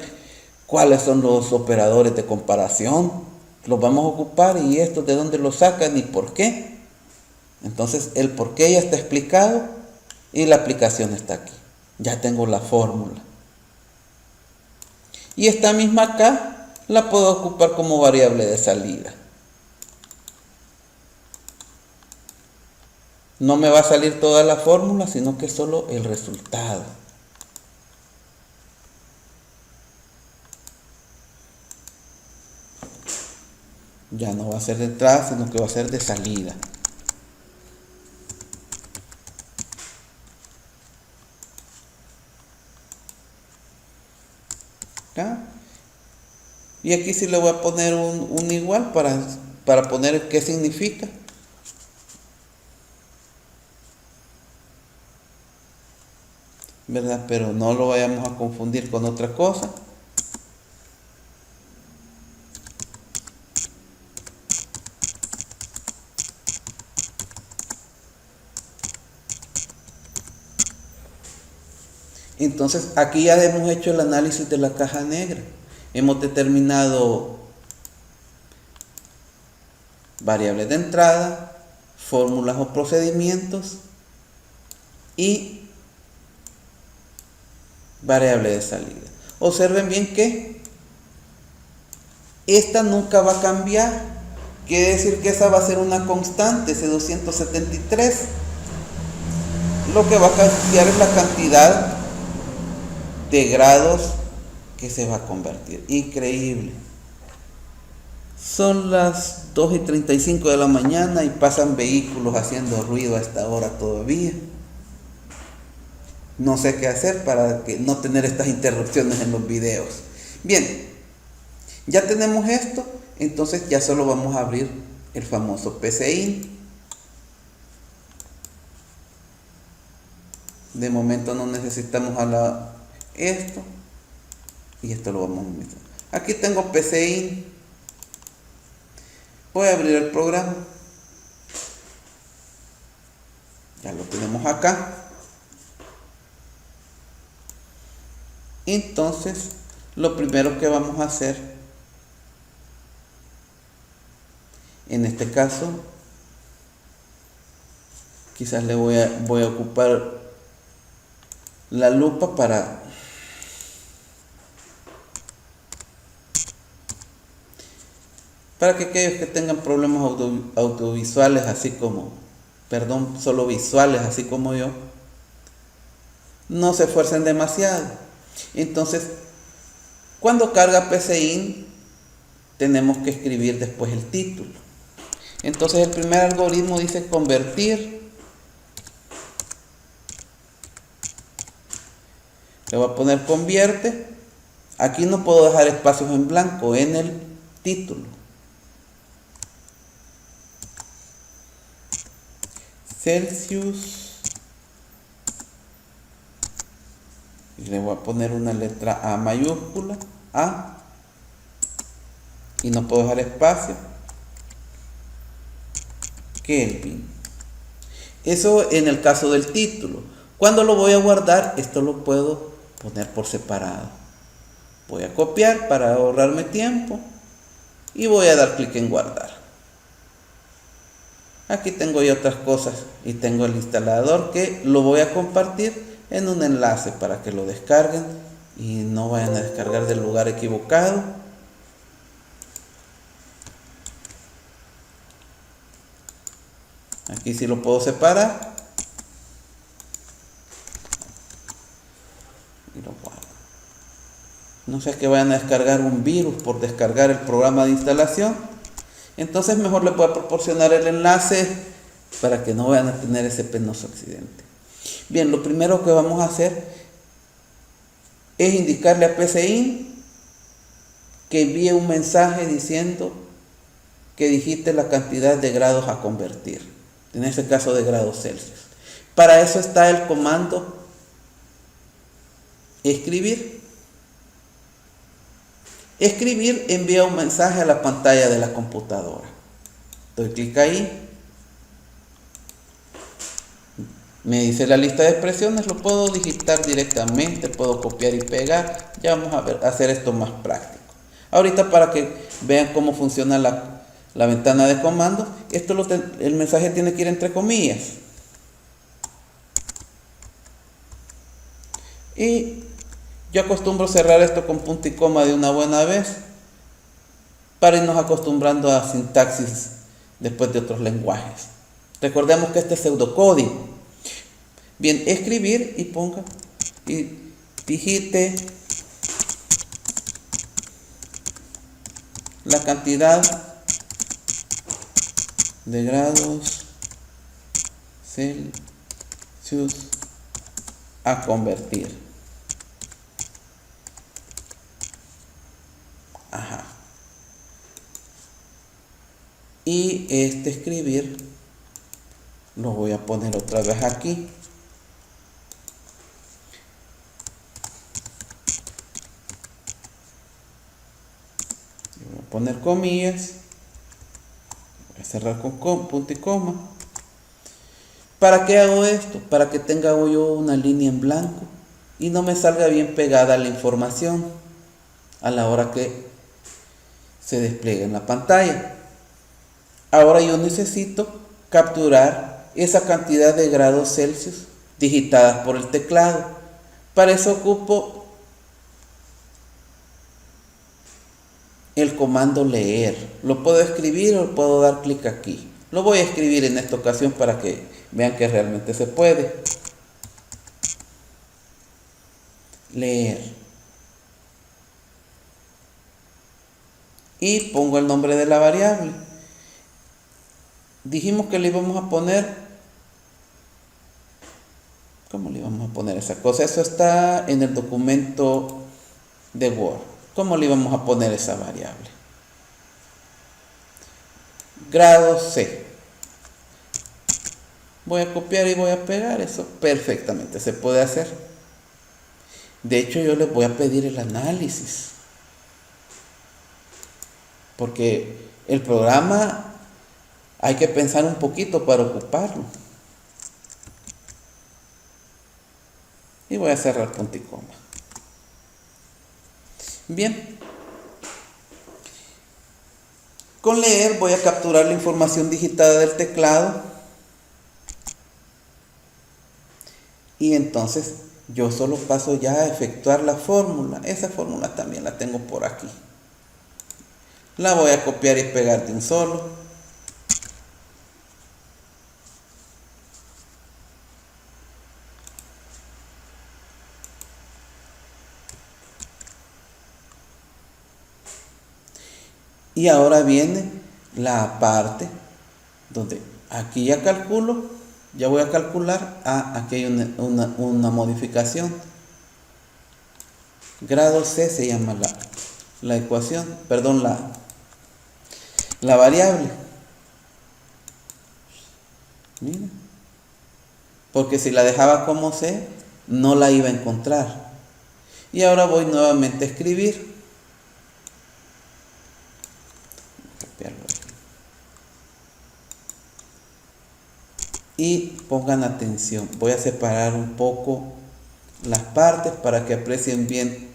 cuáles son los operadores de comparación. Los vamos a ocupar, y esto de dónde lo sacan y por qué. Entonces el por qué ya está explicado y la aplicación está aquí. Ya tengo la fórmula. Y esta misma acá la puedo ocupar como variable de salida. No me va a salir toda la fórmula, sino que solo el resultado. Ya no va a ser de entrada, sino que va a ser de salida. ¿Ya? Y aquí sí le voy a poner un igual para poner qué significa. ¿Verdad? Pero no lo vayamos a confundir con otra cosa. Entonces aquí ya hemos hecho el análisis de la caja negra. Hemos determinado variables de entrada, fórmulas o procedimientos y variable de salida. Observen bien que esta nunca va a cambiar. Quiere decir que esa va a ser una constante, ese 273. Lo que va a cambiar es la cantidad de grados que se va a convertir. Increíble. Son las 2:35 de la mañana y pasan vehículos haciendo ruido a esta hora todavía. No sé qué hacer para no tener estas interrupciones en los videos. Bien, ya tenemos esto, entonces ya solo vamos a abrir el famoso PCInt. De momento no necesitamos esto y esto lo vamos a meter. Aquí tengo PCInt. Voy a abrir el programa. Ya lo tenemos acá. Entonces, lo primero que vamos a hacer, en este caso, quizás le voy a ocupar la lupa para que aquellos que tengan problemas audiovisuales, solo visuales, así como yo, no se esfuercen demasiado. Entonces, cuando carga PCInt, tenemos que escribir después el título. Entonces, el primer algoritmo dice convertir. Le voy a poner convierte. Aquí no puedo dejar espacios en blanco en el título. Celsius. Y le voy a poner una letra A mayúscula, A, y no puedo dejar espacio. Kelvin. Eso en el caso del título. Cuando lo voy a guardar, esto lo puedo poner por separado. Voy a copiar para ahorrarme tiempo y voy a dar clic en guardar. Aquí tengo ya otras cosas y tengo el instalador que lo voy a compartir en un enlace para que lo descarguen y no vayan a descargar del lugar equivocado. Aquí sí lo puedo separar y lo guardo. No sea que vayan a descargar un virus por descargar el programa de instalación. Entonces mejor les voy a proporcionar el enlace para que no vayan a tener ese penoso accidente. Bien, lo primero que vamos a hacer es indicarle a PCInt que envíe un mensaje diciendo que digite la cantidad de grados a convertir, en este caso de grados Celsius. Para eso está el comando escribir. Escribir envía un mensaje a la pantalla de la computadora. Doy clic ahí. Me dice la lista de expresiones, lo puedo digitar directamente, puedo copiar y pegar. Ya vamos a hacer esto más práctico. Ahorita para que vean cómo funciona la ventana de comandos, el mensaje tiene que ir entre comillas. Y yo acostumbro cerrar esto con punto y coma de una buena vez para irnos acostumbrando a sintaxis después de otros lenguajes. Recordemos que este es pseudocódigo. Bien, escribir y ponga y digite la cantidad de grados Celsius a convertir. Ajá. Y este escribir lo voy a poner otra vez aquí. Voy a poner comillas. Voy a cerrar con punto y coma. ¿Para qué hago esto? Para que tenga yo una línea en blanco y no me salga bien pegada la información a la hora que se despliegue en la pantalla. Ahora yo necesito capturar esa cantidad de grados Celsius digitadas por el teclado. Para eso ocupo el comando leer. Lo puedo escribir o puedo dar clic aquí. Lo voy a escribir en esta ocasión para que vean que realmente se puede. Leer. Y pongo el nombre de la variable. Dijimos que le íbamos a poner... ¿Cómo le íbamos a poner esa cosa? Eso está en el documento de Word. ¿Cómo le íbamos a poner esa variable? Grado C. Voy a copiar y voy a pegar eso. Perfectamente se puede hacer. De hecho, yo les voy a pedir el análisis. Porque el programa hay que pensar un poquito para ocuparlo. Y voy a cerrar punto y coma. Bien. Con leer voy a capturar la información digitada del teclado. Y entonces yo solo paso ya a efectuar la fórmula. Esa fórmula también la tengo por aquí. La voy a copiar y pegar de un solo. Y ahora viene la parte donde aquí ya calculo, ya voy a calcular, aquí hay una modificación. Grado C se llama la ecuación, perdón, la variable. Mira. Porque si la dejaba como C, no la iba a encontrar. Y ahora voy nuevamente a escribir. Y pongan atención, voy a separar un poco las partes para que aprecien bien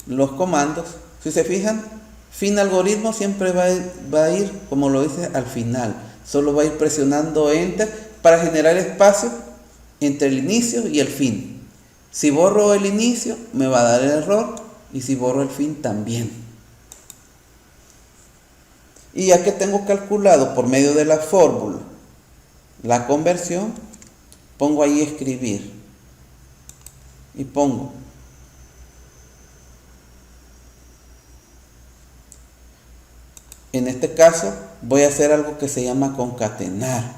los comandos. Si se fijan, fin algoritmo siempre va a ir como lo hice al final. Solo va a ir presionando enter para generar espacio entre el inicio y el fin. Si borro el inicio me va a dar el error y si borro el fin también. Y ya que tengo calculado por medio de la fórmula la conversión, pongo ahí escribir y pongo en este caso voy a hacer algo que se llama concatenar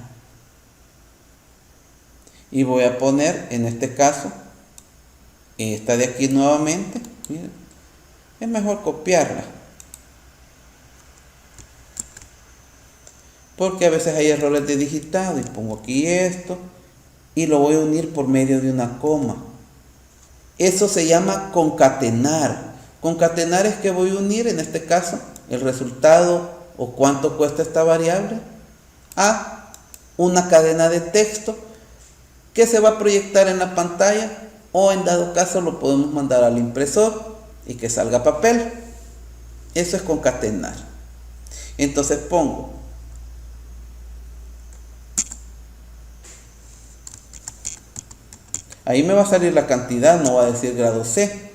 y voy a poner en este caso esta de aquí nuevamente. Miren, es mejor copiarla porque a veces hay errores de digitado y pongo aquí esto y lo voy a unir por medio de una coma. Eso se llama concatenar. Concatenar es que voy a unir en este caso el resultado o cuánto cuesta esta variable a una cadena de texto que se va a proyectar en la pantalla o en dado caso lo podemos mandar al impresor y que salga papel. Eso es concatenar. Entonces pongo Ahí me va a salir la cantidad, no va a decir grado C.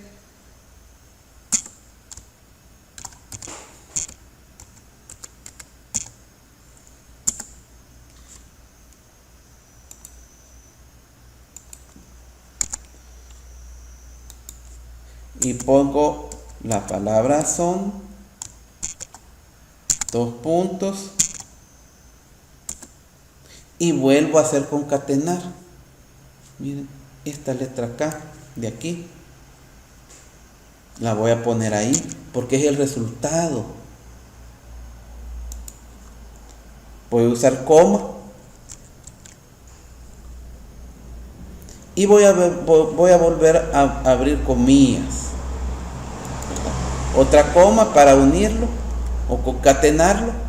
Y pongo la palabra son, 2 puntos, y vuelvo a hacer concatenar. Miren, esta letra K de aquí la voy a poner ahí porque es el resultado. Voy a usar coma y voy a volver a abrir comillas. Otra coma para unirlo o concatenarlo.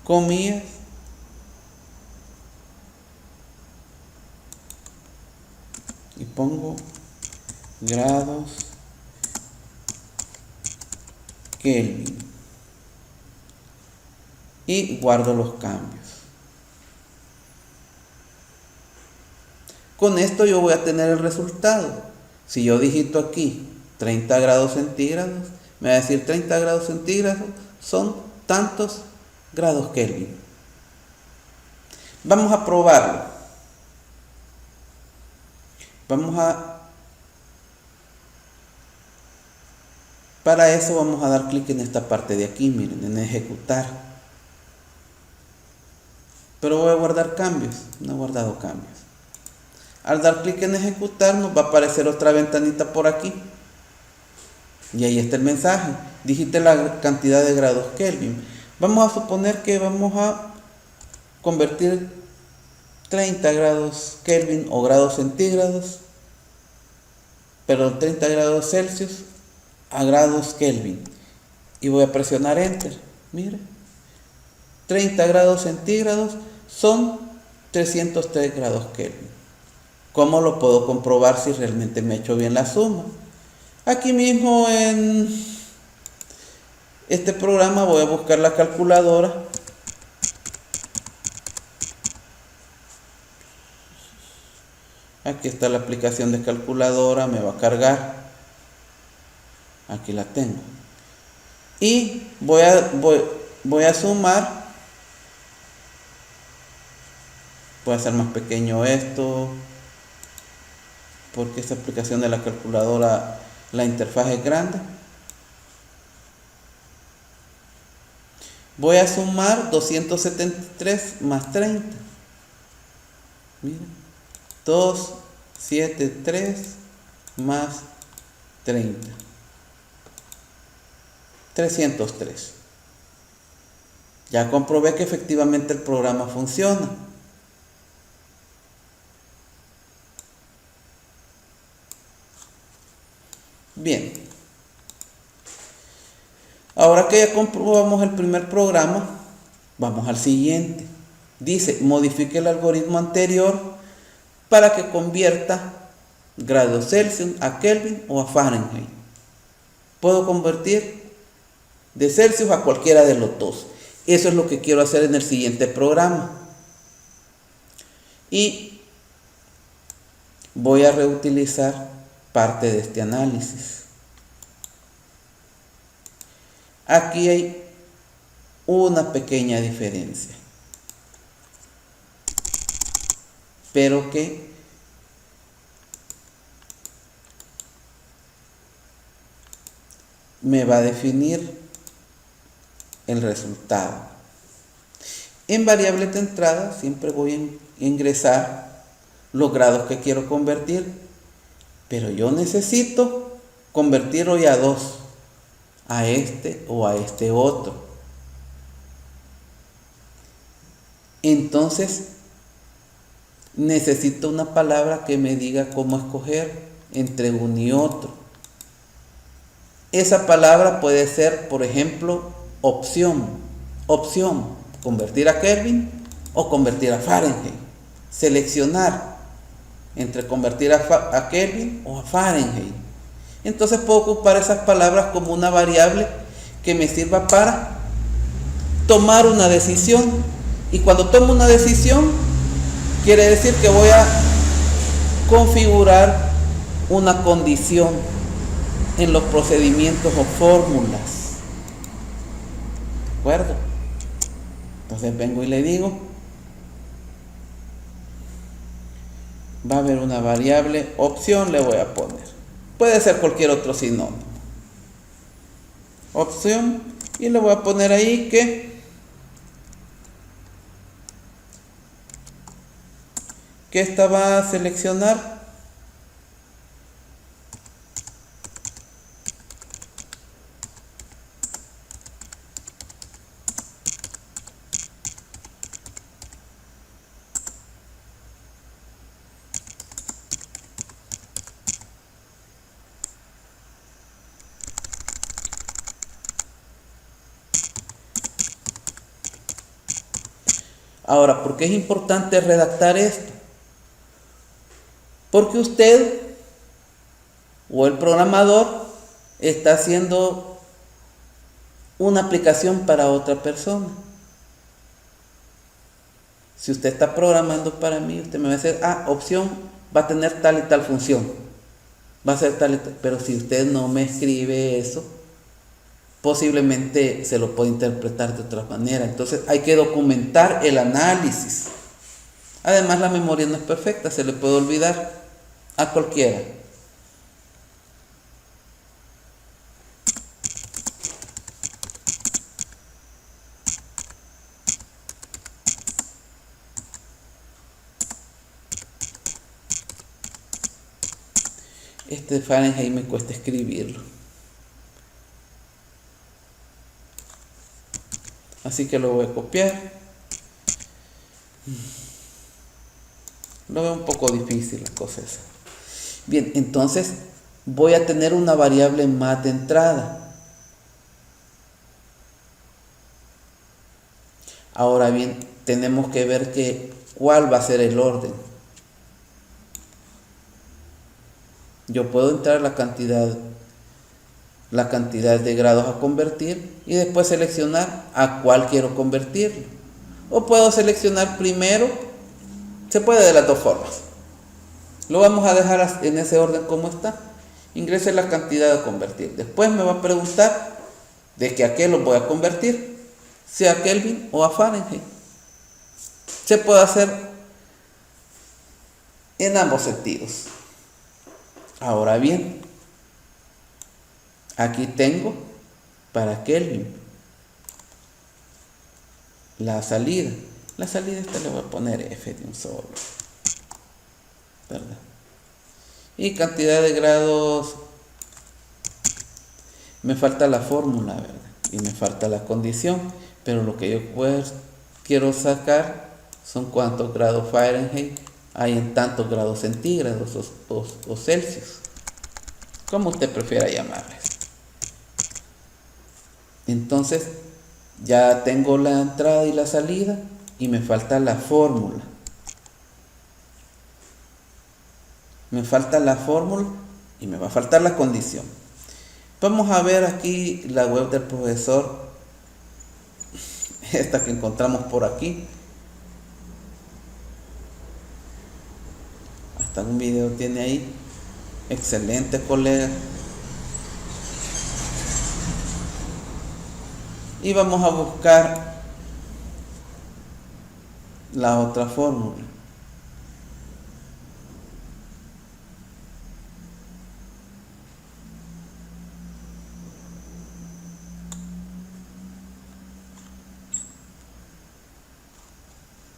Comillas. Y pongo grados Kelvin. Y guardo los cambios. Con esto yo voy a tener el resultado. Si yo digito aquí 30 grados centígrados, me va a decir 30 grados centígrados son tantos grados Kelvin. Vamos a probarlo. Para eso vamos a dar clic en esta parte de aquí, miren, en ejecutar. Pero voy a guardar cambios, no he guardado cambios. Al dar clic en ejecutar nos va a aparecer otra ventanita por aquí. Y ahí está el mensaje. Digite la cantidad de grados Kelvin. Vamos a suponer que vamos a convertir 30 grados Kelvin o grados centígrados, perdón, 30 grados Celsius a grados Kelvin. Y voy a presionar Enter. Mire, 30 grados centígrados son 303 grados Kelvin. ¿Cómo lo puedo comprobar si realmente me he hecho bien la suma? Aquí mismo en este programa voy a buscar la calculadora. Aquí está la aplicación de calculadora, me va a cargar. Aquí la tengo. Y voy a sumar. Voy a hacer más pequeño esto, porque esta aplicación de la calculadora, la interfaz es grande. Voy a sumar 273 más 30. Miren, 273 más 30. 303. Ya comprobé que efectivamente el programa funciona. Bien, ahora que ya comprobamos el primer programa, vamos al siguiente. Dice, modifique el algoritmo anterior para que convierta grados Celsius a Kelvin o a Fahrenheit. Puedo convertir de Celsius a cualquiera de los dos. Eso es lo que quiero hacer en el siguiente programa. Y voy a reutilizar parte de este análisis. Aquí hay una pequeña diferencia, pero que me va a definir el resultado. En variable de entrada siempre voy a ingresar los grados que quiero convertir, pero yo necesito convertirlo ya a dos, a este o a este otro. Entonces necesito una palabra que me diga cómo escoger entre uno y otro. Esa palabra puede ser, por ejemplo, opción, convertir a Kelvin o convertir a Fahrenheit. Seleccionar entre convertir a Kelvin o a Fahrenheit. Entonces puedo ocupar esas palabras como una variable que me sirva para tomar una decisión. Y cuando tomo una decisión, quiere decir que voy a configurar una condición en los procedimientos o fórmulas. ¿De acuerdo? Entonces vengo y le digo, va a haber una variable opción, le voy a poner. Puede ser cualquier otro sinónimo. Opción, y le voy a poner ahí que esta va a seleccionar ahora. ¿Por qué es importante redactar esto? Porque usted o el programador está haciendo una aplicación para otra persona. Si usted está programando para mí, usted me va a decir, opción va a tener tal y tal función, va a ser tal y tal. Pero si usted no me escribe eso, posiblemente se lo puede interpretar de otra manera. Entonces hay que documentar el análisis. Además, la memoria no es perfecta, se le puede olvidar a cualquiera. Este Fahrenheit me cuesta escribirlo, así que lo voy a copiar. Lo veo un poco difícil la cosa esa. Bien, entonces voy a tener una variable más de entrada. Ahora bien, tenemos que ver cuál va a ser el orden. Yo puedo entrar la cantidad de grados a convertir y después seleccionar a cuál quiero convertirlo. O puedo seleccionar primero, se puede de las dos formas. Lo vamos a dejar en ese orden como está. Ingrese la cantidad a convertir. Después me va a preguntar de que a qué lo voy a convertir, sea a Kelvin o a Fahrenheit. Se puede hacer en ambos sentidos. Ahora bien, aquí tengo para Kelvin la salida. La salida esta le voy a poner F de un solo, ¿verdad? Y cantidad de grados, me falta la fórmula, ¿verdad? Y me falta la condición, pero lo que yo quiero sacar son cuántos grados Fahrenheit hay en tantos grados centígrados o Celsius, como usted prefiera llamarles. Entonces ya tengo la entrada y la salida y me falta la fórmula. Me falta la fórmula y me va a faltar la condición. Vamos a ver aquí la web del profesor, esta que encontramos por aquí. Hasta un video tiene ahí. Excelente, colega. Y vamos a buscar la otra fórmula.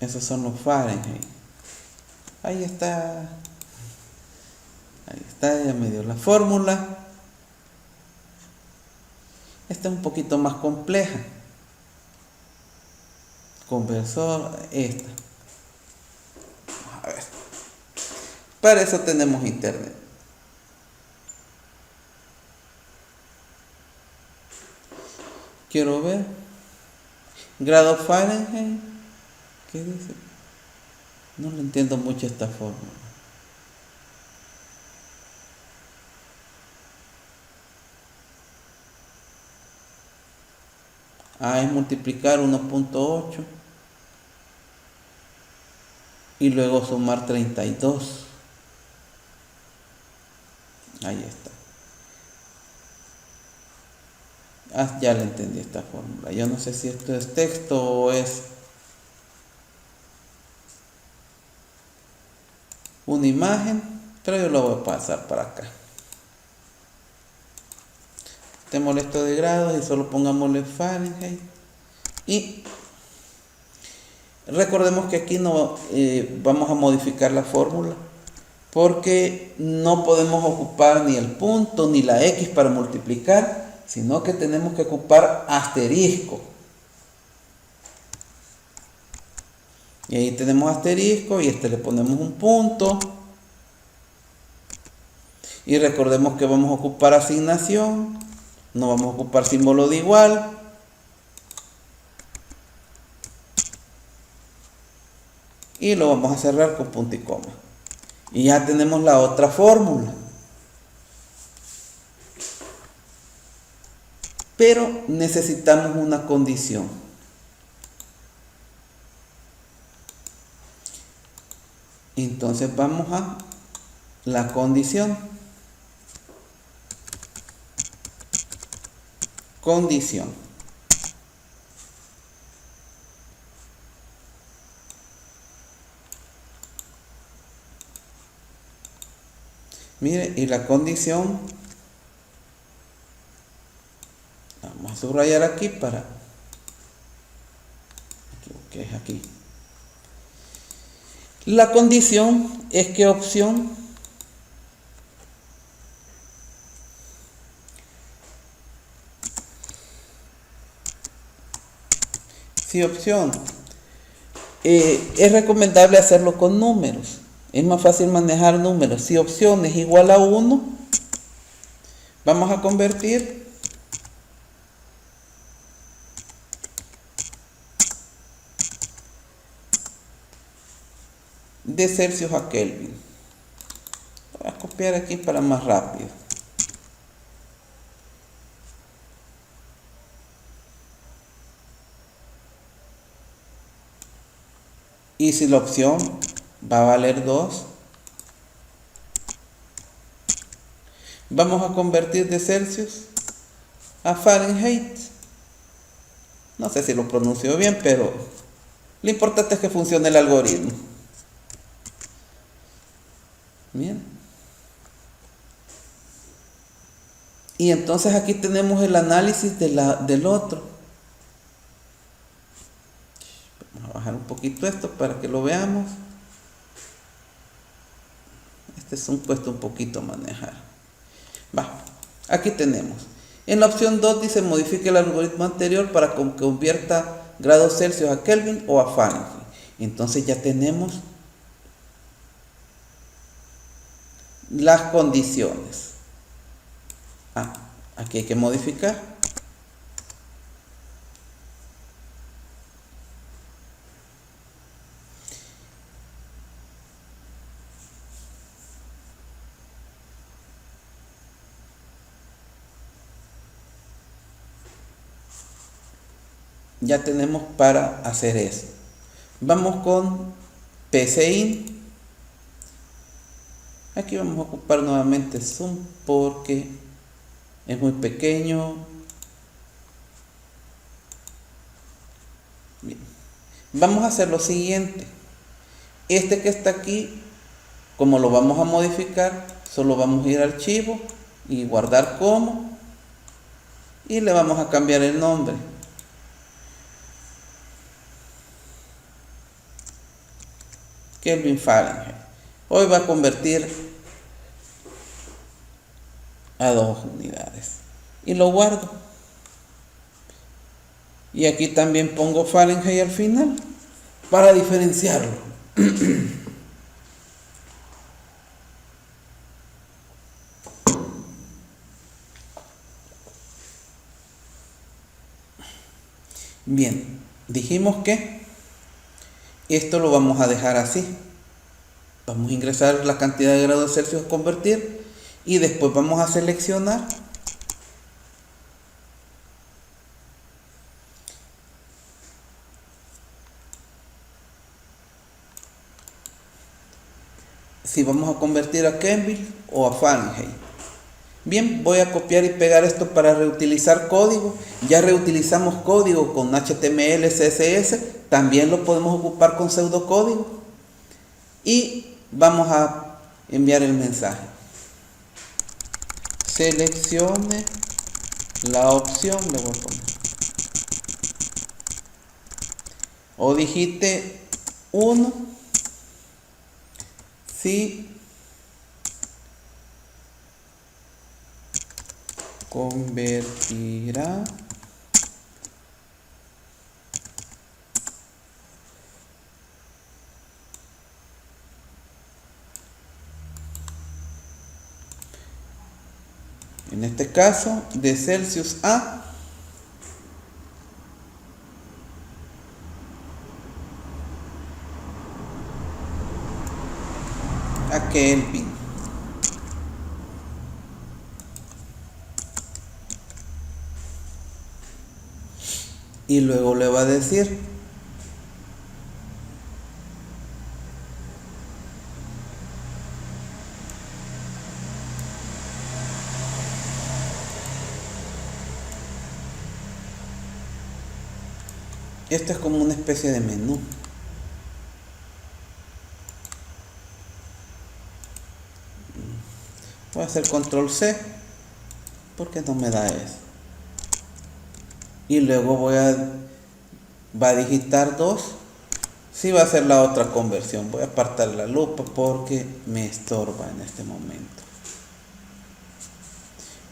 Esos son los Fahrenheit. Ahí está, ya me dio la fórmula. Esta es un poquito más compleja. Conversor, esta. A ver. Para eso tenemos internet. Quiero ver. Grado Fahrenheit. ¿Qué dice? No lo entiendo mucho esta fórmula. A es multiplicar 1.8 y luego sumar 32. Ahí está. Ya le entendí esta fórmula. Yo no sé si esto es texto o es una imagen, pero yo lo voy a pasar para acá. Tenemos esto de grados y solo pongámosle Fahrenheit. Y recordemos que aquí no vamos a modificar la fórmula porque no podemos ocupar ni el punto ni la X para multiplicar, sino que tenemos que ocupar asterisco. Y ahí tenemos asterisco y le ponemos un punto. Y recordemos que vamos a ocupar asignación, no vamos a ocupar símbolo de igual. Y lo vamos a cerrar con punto y coma. Y ya tenemos la otra fórmula. Pero necesitamos una condición. Entonces vamos a la condición. Condición. Mire, y la condición, vamos a subrayar aquí para, que es aquí. La condición es que opción si opción es recomendable hacerlo con números. Es más fácil manejar números. Si opción es igual a 1, vamos a convertir de Celsius a Kelvin. Voy a copiar aquí para más rápido. Y si la opción va a valer 2, vamos a convertir de Celsius a Fahrenheit. No sé si lo pronuncio bien, pero lo importante es que funcione el algoritmo. Bien. Y entonces aquí tenemos el análisis del otro. Vamos a bajar un poquito esto para que lo veamos. Este es un puesto un poquito a manejar. Aquí tenemos. En la opción 2 dice modifique el algoritmo anterior para que convierta grados Celsius a Kelvin o a Fahrenheit. Entonces ya tenemos las condiciones. Aquí hay que modificar. Ya tenemos para hacer eso. Vamos con PCIN. Aquí vamos a ocupar nuevamente zoom porque es muy pequeño. Bien. Vamos a hacer lo siguiente. Este que está aquí, como lo vamos a modificar, solo vamos a ir a archivo y guardar como. Y le vamos a cambiar el nombre. Kelvin Fahrenheit. Hoy va a convertir a 2 unidades. Y lo guardo. Y aquí también pongo Fahrenheit al final para diferenciarlo. Bien, dijimos que esto lo vamos a dejar así. Vamos a ingresar la cantidad de grados Celsius a convertir y después vamos a seleccionar si vamos a convertir a Kelvin o a Fahrenheit. Bien, voy a copiar y pegar esto para reutilizar código. Ya reutilizamos código con HTML, CSS, también lo podemos ocupar con pseudocódigo. Y vamos a enviar el mensaje. Seleccione la opción, le voy a poner. O digite 1 si convertirá en este caso de Celsius a Kelvin. Y luego le va a decir esto es como una especie de menú. Voy a hacer control C porque no me da eso. Y luego va a digitar 2 si va a hacer la otra conversión. Voy a apartar la lupa porque me estorba en este momento.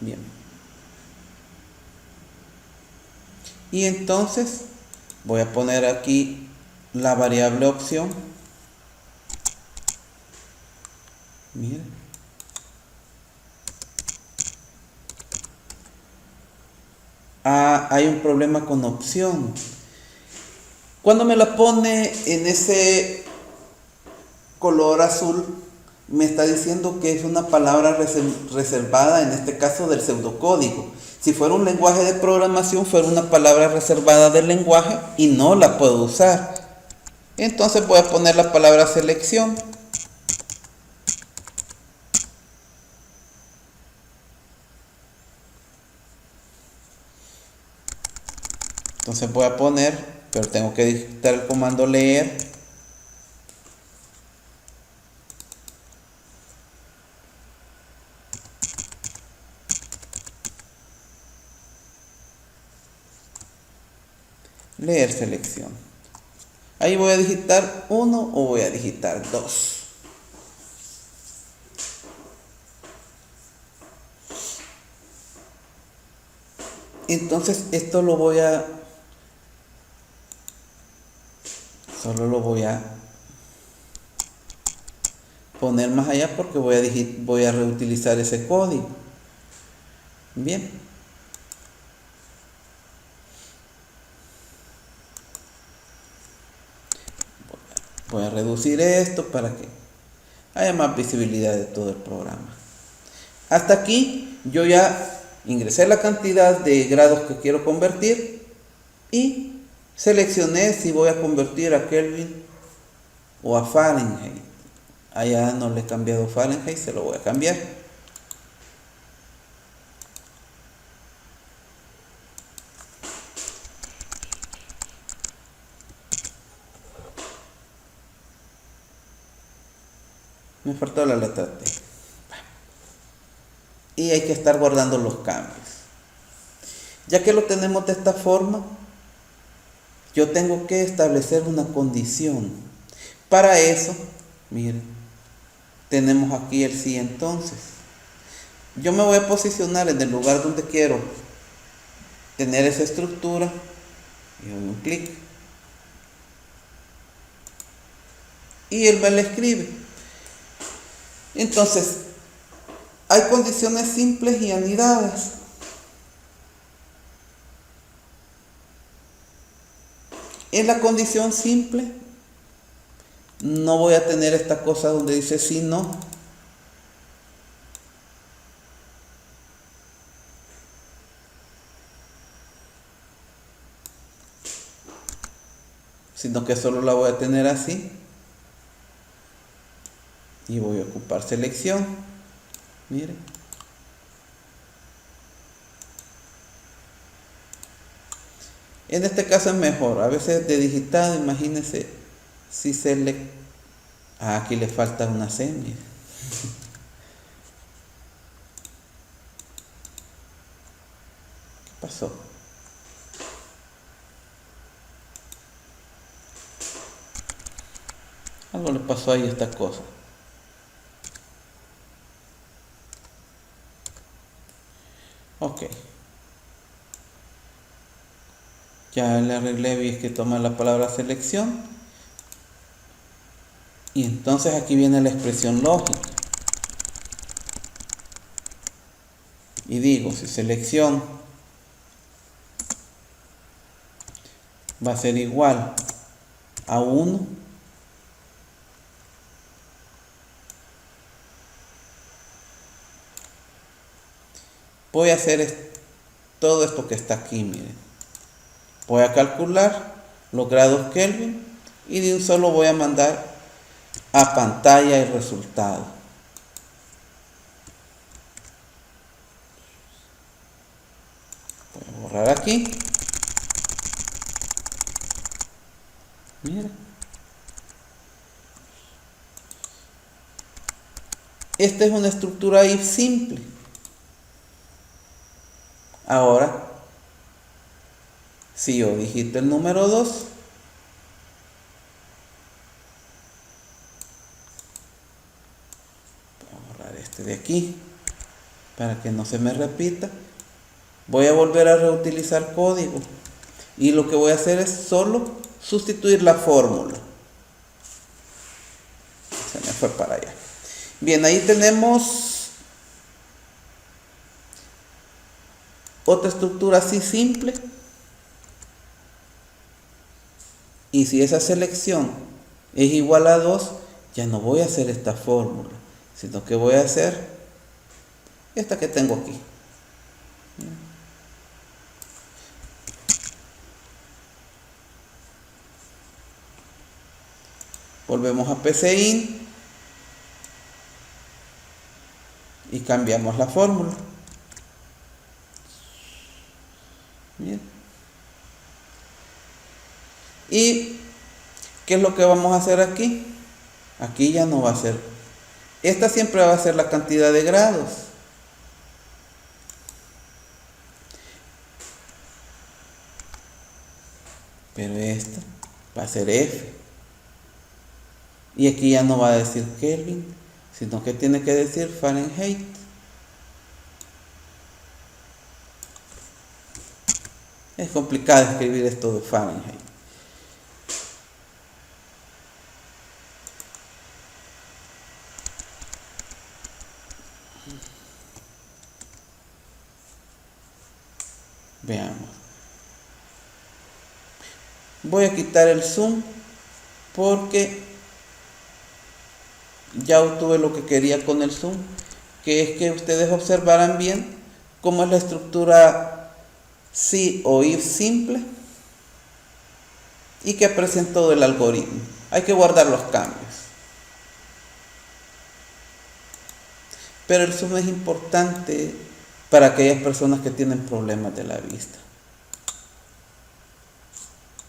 Bien. Y entonces voy a poner aquí la variable opción. Miren. Hay un problema con opción. Cuando me la pone en ese color azul, me está diciendo que es una palabra reservada, en este caso del pseudocódigo. Si fuera un lenguaje de programación, fuera una palabra reservada del lenguaje y no la puedo usar. Entonces voy a poner la palabra selección. Entonces voy a poner, pero tengo que digitar el comando leer. Leer selección. Ahí voy a digitar 1 o voy a digitar 2. Entonces esto solo lo voy a poner más allá porque voy a reutilizar ese código. Bien. Voy a reducir esto para que haya más visibilidad de todo el programa. Hasta aquí yo ya ingresé la cantidad de grados que quiero convertir y seleccioné si voy a convertir a Kelvin o a Fahrenheit. Allá no le he cambiado Fahrenheit, se lo voy a cambiar. Me faltó la letra T. Y hay que estar guardando los cambios. Ya que lo tenemos de esta forma, yo tengo que establecer una condición. Para eso, miren, tenemos aquí el sí entonces. Yo me voy a posicionar en el lugar donde quiero tener esa estructura y doy un clic. Y él me la escribe. Entonces, hay condiciones simples y anidadas. En la condición simple, no voy a tener esta cosa donde dice sí, no. Sino que solo la voy a tener así. y voy a ocupar selección. Miren. En este caso es mejor. A veces de digitado, imagínense si aquí le falta una C. Miren. ¿Qué pasó? Algo le pasó ahí a esta cosa. Ok. Ya le arreglé, vi que toma la palabra selección. Y entonces aquí viene la expresión lógica. Y digo, si selección va a ser igual a 1, voy a hacer todo esto que está aquí, miren. Voy a calcular los grados Kelvin y de un solo voy a mandar a pantalla el resultado. Voy a borrar aquí. Mira. Esta es una estructura if simple. Ahora, si yo digito el número 2, voy a borrar este de aquí para que no se me repita. Voy a volver a reutilizar código y lo que voy a hacer es solo sustituir la fórmula. Se me fue para allá. Bien, ahí tenemos otra estructura así simple. Y si esa selección es igual a 2, ya no voy a hacer esta fórmula, sino que voy a hacer esta que tengo aquí. Volvemos a PCIN y cambiamos la fórmula. Bien. ¿Y qué es lo que vamos a hacer aquí? Aquí ya no va a ser. Esta siempre va a ser la cantidad de grados. Pero esta va a ser F. Y aquí ya no va a decir Kelvin, sino que tiene que decir Fahrenheit. Es complicado escribir esto de Fahrenheit. Veamos. Voy a quitar el zoom porque ya obtuve lo que quería con el zoom, que es que ustedes observaran bien cómo es la estructura si o if simple y que aparecen todo el algoritmo. Hay que guardar los cambios. Pero el zoom es importante para aquellas personas que tienen problemas de la vista.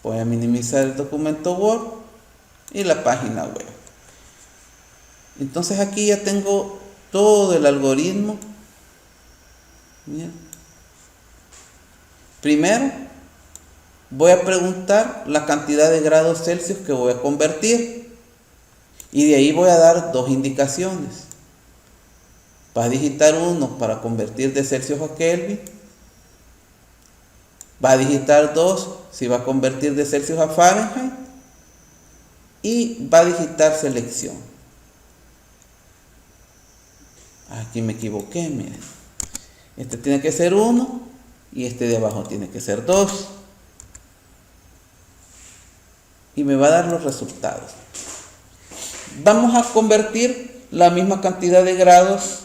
Voy a minimizar el documento Word y la página web. Entonces aquí ya tengo todo el algoritmo. Bien. Primero voy a preguntar la cantidad de grados Celsius que voy a convertir y de ahí voy a dar dos indicaciones. Va a digitar 1 para convertir de Celsius a Kelvin. Va a digitar 2 si va a convertir de Celsius a Fahrenheit. Y va a digitar selección. Aquí me equivoqué, miren. Este tiene que ser 1 y este de abajo tiene que ser 2. Y me va a dar los resultados. Vamos a convertir la misma cantidad de grados,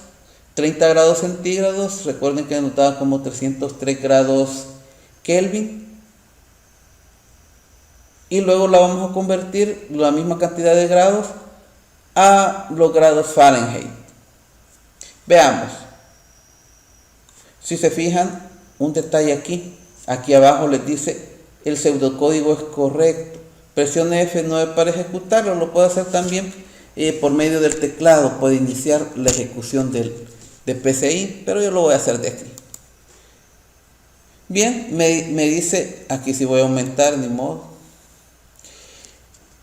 30 grados centígrados, recuerden que anotaba como 303 grados Kelvin. Y luego la vamos a convertir la misma cantidad de grados a los grados Fahrenheit. Veamos. Si se fijan, un detalle aquí. Aquí abajo les dice el pseudocódigo es correcto. Presione F9 para ejecutarlo. Lo puede hacer también por medio del teclado. Puede iniciar la ejecución de PCI, pero yo lo voy a hacer de aquí. Bien, me dice, aquí sí voy a aumentar, ni modo.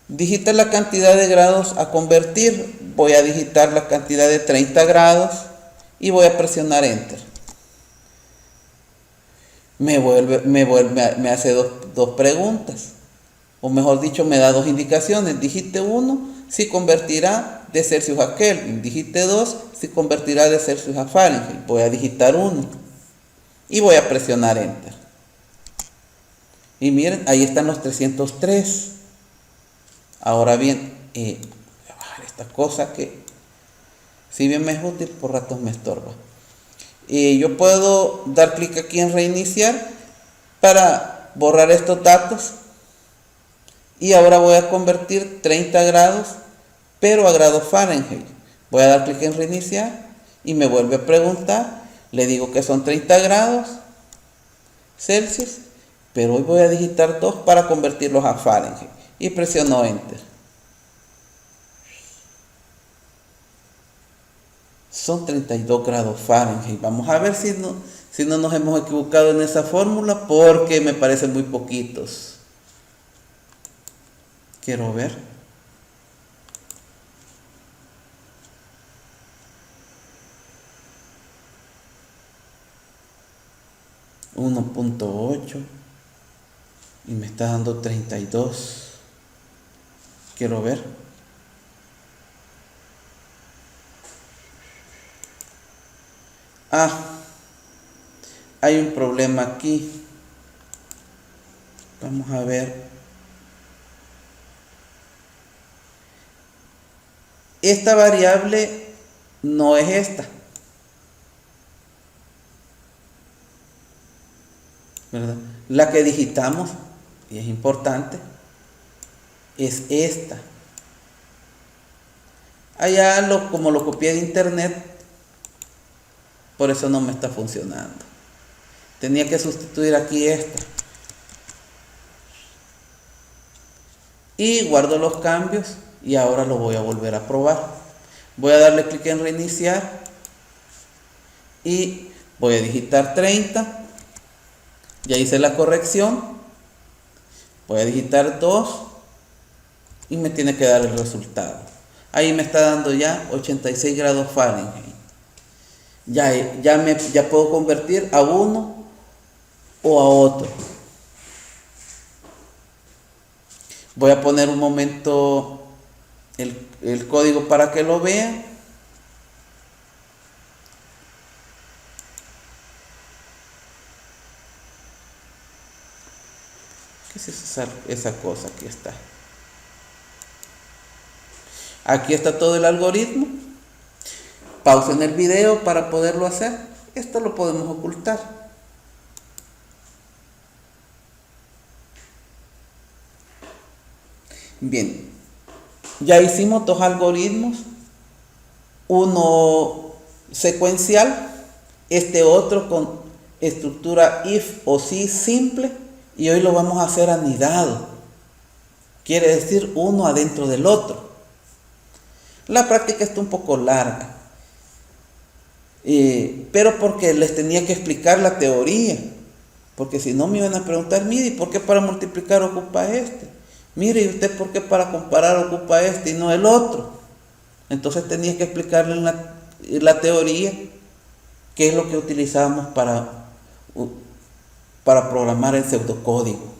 Digita la cantidad de grados a convertir. Voy a digitar la cantidad de 30 grados y voy a presionar Enter. Me hace dos preguntas. O mejor dicho, me da dos indicaciones. Digite 1 si convertirá de Celsius a Kelvin. Digite 2 si convertirá de Celsius a Fahrenheit. Voy a digitar 1 y voy a presionar Enter. Y miren, ahí están los 303. Ahora bien, voy a bajar esta cosa que si bien me es útil, por ratos me estorba. Yo puedo dar clic aquí en reiniciar para borrar estos datos. Y ahora voy a convertir 30 grados, pero a grados Fahrenheit. Voy a dar clic en reiniciar y me vuelve a preguntar. Le digo que son 30 grados Celsius, pero hoy voy a digitar 2 para convertirlos a Fahrenheit. Y presiono Enter. Son 32 grados Fahrenheit. Vamos a ver si no nos hemos equivocado en esa fórmula, porque me parecen muy poquitos. Quiero ver. .8 y me está dando 32. Quiero ver. Hay un problema aquí. Vamos a ver. Esta variable no es esta, ¿verdad? La que digitamos, y es importante, es esta. Allá como lo copié de internet, por eso no me está funcionando. Tenía que sustituir aquí esta. Y guardo los cambios y ahora lo voy a volver a probar. Voy a darle clic en reiniciar y voy a digitar 30. Ya hice la corrección. Voy a digitar 2 y me tiene que dar el resultado. Ahí me está dando ya 86 grados Fahrenheit. Ya puedo convertir a uno o a otro. Voy a poner un momento el código para que lo vean. ¿Qué es esa cosa? Aquí está. Aquí está todo el algoritmo. Pausen el video para poderlo hacer. Esto lo podemos ocultar. Bien, ya hicimos dos algoritmos, uno secuencial, este otro con estructura if o si simple, y hoy lo vamos a hacer anidado, quiere decir uno adentro del otro. La práctica está un poco larga, pero porque les tenía que explicar la teoría, porque si no me iban a preguntar, mire, ¿por qué para multiplicar ocupa este? Mire, ¿y usted por qué para comparar ocupa este y no el otro? Entonces tenía que explicarle en la teoría qué es lo que utilizamos para programar el pseudocódigo.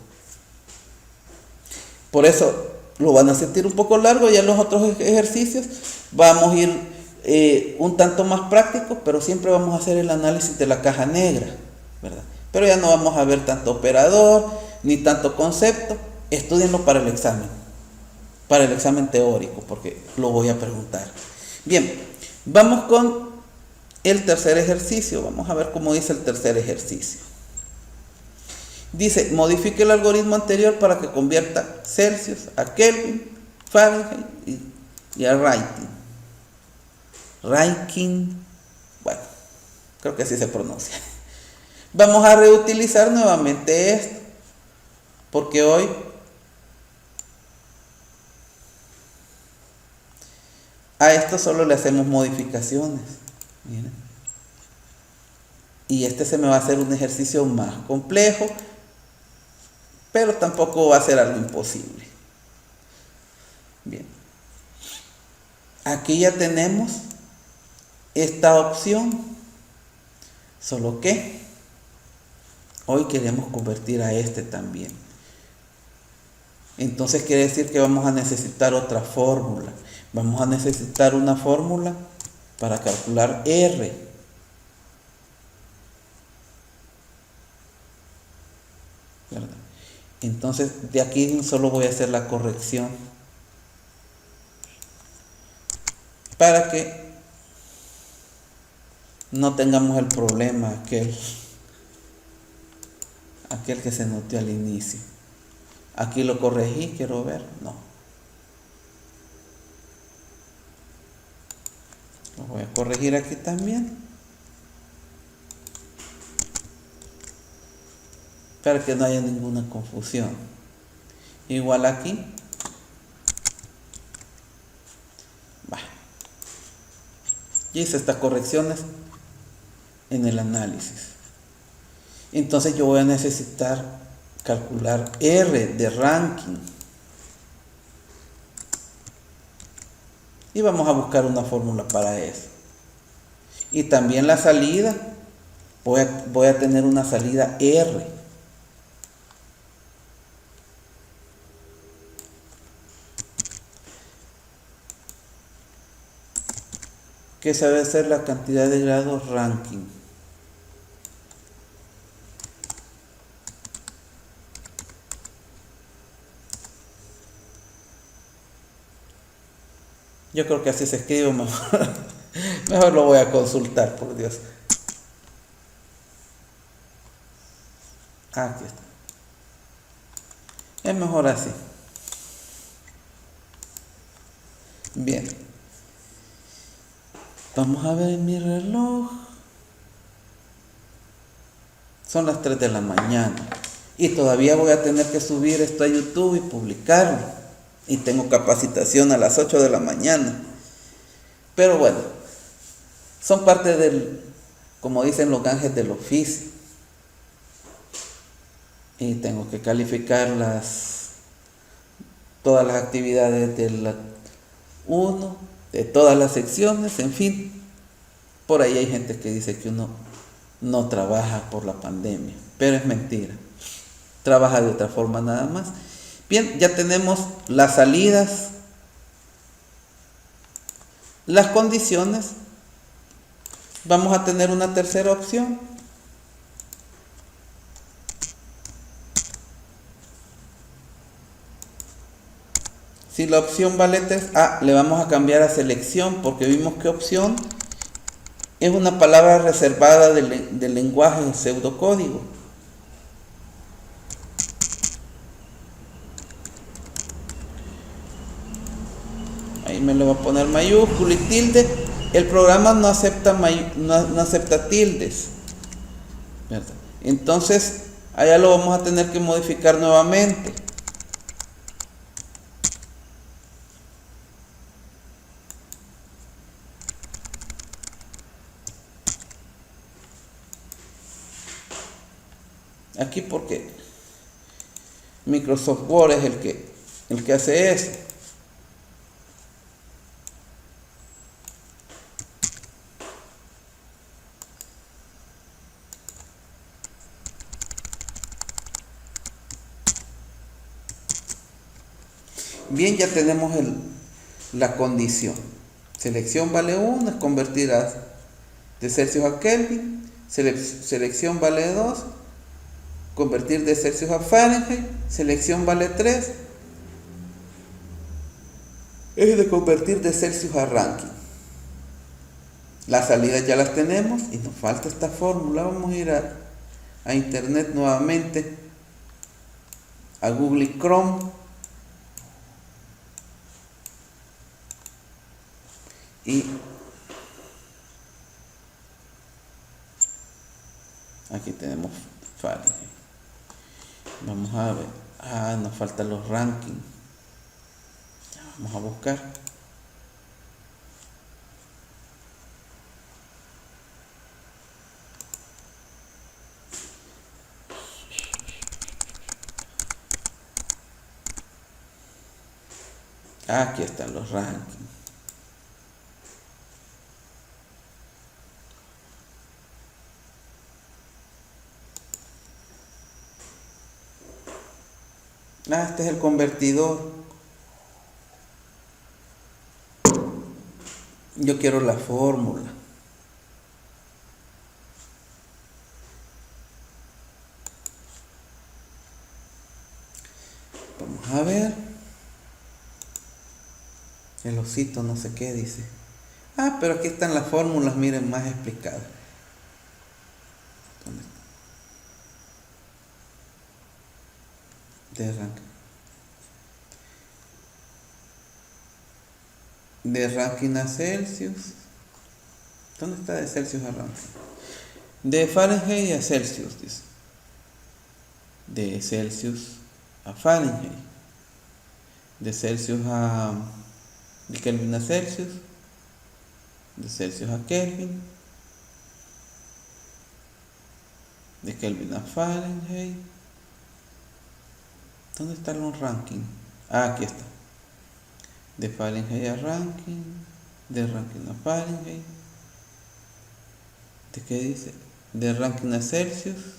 Por eso lo van a sentir un poco largo. Ya en los otros ejercicios vamos a ir un tanto más prácticos, pero siempre vamos a hacer el análisis de la caja negra, ¿verdad? Pero ya no vamos a ver tanto operador ni tanto concepto. Estúdienlo para el examen teórico, porque lo voy a preguntar. Bien, vamos con el tercer ejercicio. Vamos a ver cómo dice el tercer ejercicio. Dice, modifique el algoritmo anterior para que convierta Celsius a Kelvin, Fahrenheit y a Raikin. Raikin, bueno, creo que así se pronuncia. Vamos a reutilizar nuevamente esto, porque hoy a esto solo le hacemos modificaciones. Miren. Y este se me va a hacer un ejercicio más complejo, pero tampoco va a ser algo imposible. Bien. Aquí ya tenemos esta opción, solo que hoy queremos convertir a este también. Entonces quiere decir que vamos a necesitar otra fórmula. Vamos a necesitar una fórmula para calcular R. ¿Verdad? Entonces de aquí solo voy a hacer la corrección para que no tengamos el problema aquel que se notó al inicio. Aquí lo corregí, quiero ver, no. Lo voy a corregir aquí también, para que no haya ninguna confusión. Igual aquí. Va. Y hice estas correcciones en el análisis. Entonces yo voy a necesitar calcular R de ranking. Y vamos a buscar una fórmula para eso. Y también la salida, voy a tener una salida R. Que sabe ser la cantidad de grados ranking. Yo creo que así se escribe mejor. Mejor lo voy a consultar, por Dios. Aquí está. Es mejor así. Bien. Vamos a ver en mi reloj. Son las 3 de la mañana. Y todavía voy a tener que subir esto a YouTube y publicarlo. Y tengo capacitación a las 8 de la mañana. Pero bueno, son parte del, como dicen los gajes del oficio. Y tengo que calificar todas las actividades de la 1, de todas las secciones, en fin. Por ahí hay gente que dice que uno no trabaja por la pandemia, pero es mentira. Trabaja de otra forma nada más. Bien, ya tenemos las salidas, las condiciones. Vamos a tener una tercera opción. Si la opción vale 3, le vamos a cambiar a selección, porque vimos que opción es una palabra reservada del lenguaje pseudocódigo. Ahí me lo voy a poner mayúscula y tilde. El programa no acepta tildes, ¿verdad? Entonces allá lo vamos a tener que modificar nuevamente. Aquí porque Microsoft Word es el que hace eso. Bien, ya tenemos la condición. Selección vale 1, es convertir de Celsius a Kelvin. Selección vale 2, convertir de Celsius a Fahrenheit. Selección vale 3, es de convertir de Celsius a ranking. Las salidas ya las tenemos y nos falta esta fórmula. Vamos a ir a internet nuevamente, a Google Chrome. Y aquí tenemos Fahrenheit. Vamos a ver. Nos faltan los rankings. Vamos a buscar. Aquí están los rankings. Este es el convertidor. Yo quiero la fórmula. Vamos a ver. El osito no sé qué dice. Pero aquí están las fórmulas, miren, más explicadas. ¿Dónde está? De ranking a Celsius. ¿Dónde está de Celsius a ranking? De Fahrenheit a Celsius, dice. De Celsius a Fahrenheit. De Celsius a... de Kelvin a Celsius. De Celsius a Kelvin. De Kelvin a Fahrenheit. ¿Dónde están los rankings? Aquí está. De Fahrenheit a ranking. De ranking a Fahrenheit. ¿De qué dice? De ranking a Celsius.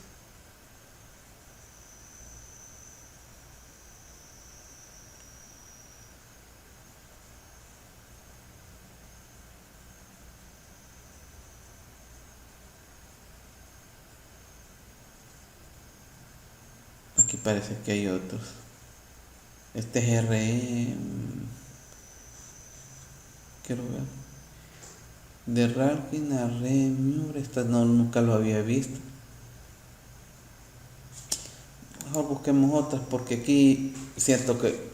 Aquí parece que hay otros. Este es RE. Quiero ver. De ranking a Remure. Esta no, nunca lo había visto. Mejor busquemos otras porque aquí siento que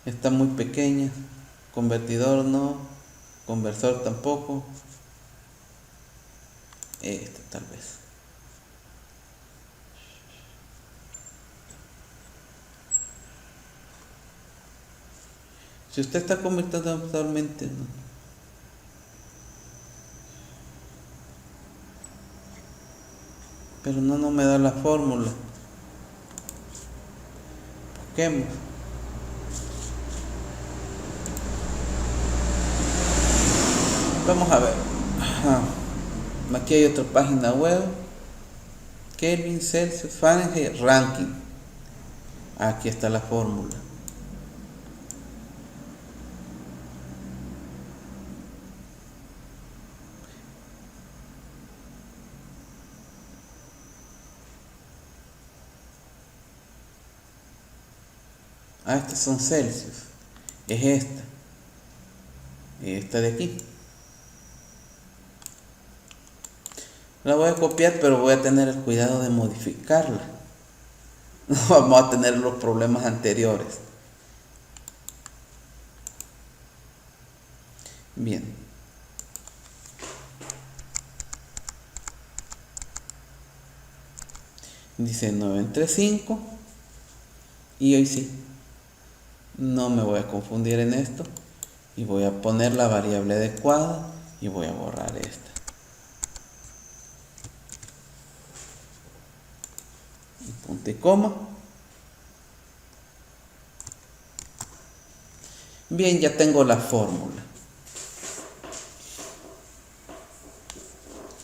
está muy pequeña. Convertidor no. Conversor tampoco. Este tal vez. Si usted está convirtiendo actualmente, ¿no? Pero no me da la fórmula. Busquemos. Vamos a ver. Aquí hay otra página web. Kelvin, Celsius, Fahrenheit, ranking. Aquí está la fórmula. Estas son Celsius. Es esta. Esta de aquí. La voy a copiar, pero voy a tener el cuidado de modificarla. No vamos a tener los problemas anteriores. Bien. Dice 9 entre 5. Y hoy sí. No me voy a confundir en esto. Y voy a poner la variable adecuada. Y voy a borrar esta. Y punto y coma. Bien, ya tengo la fórmula.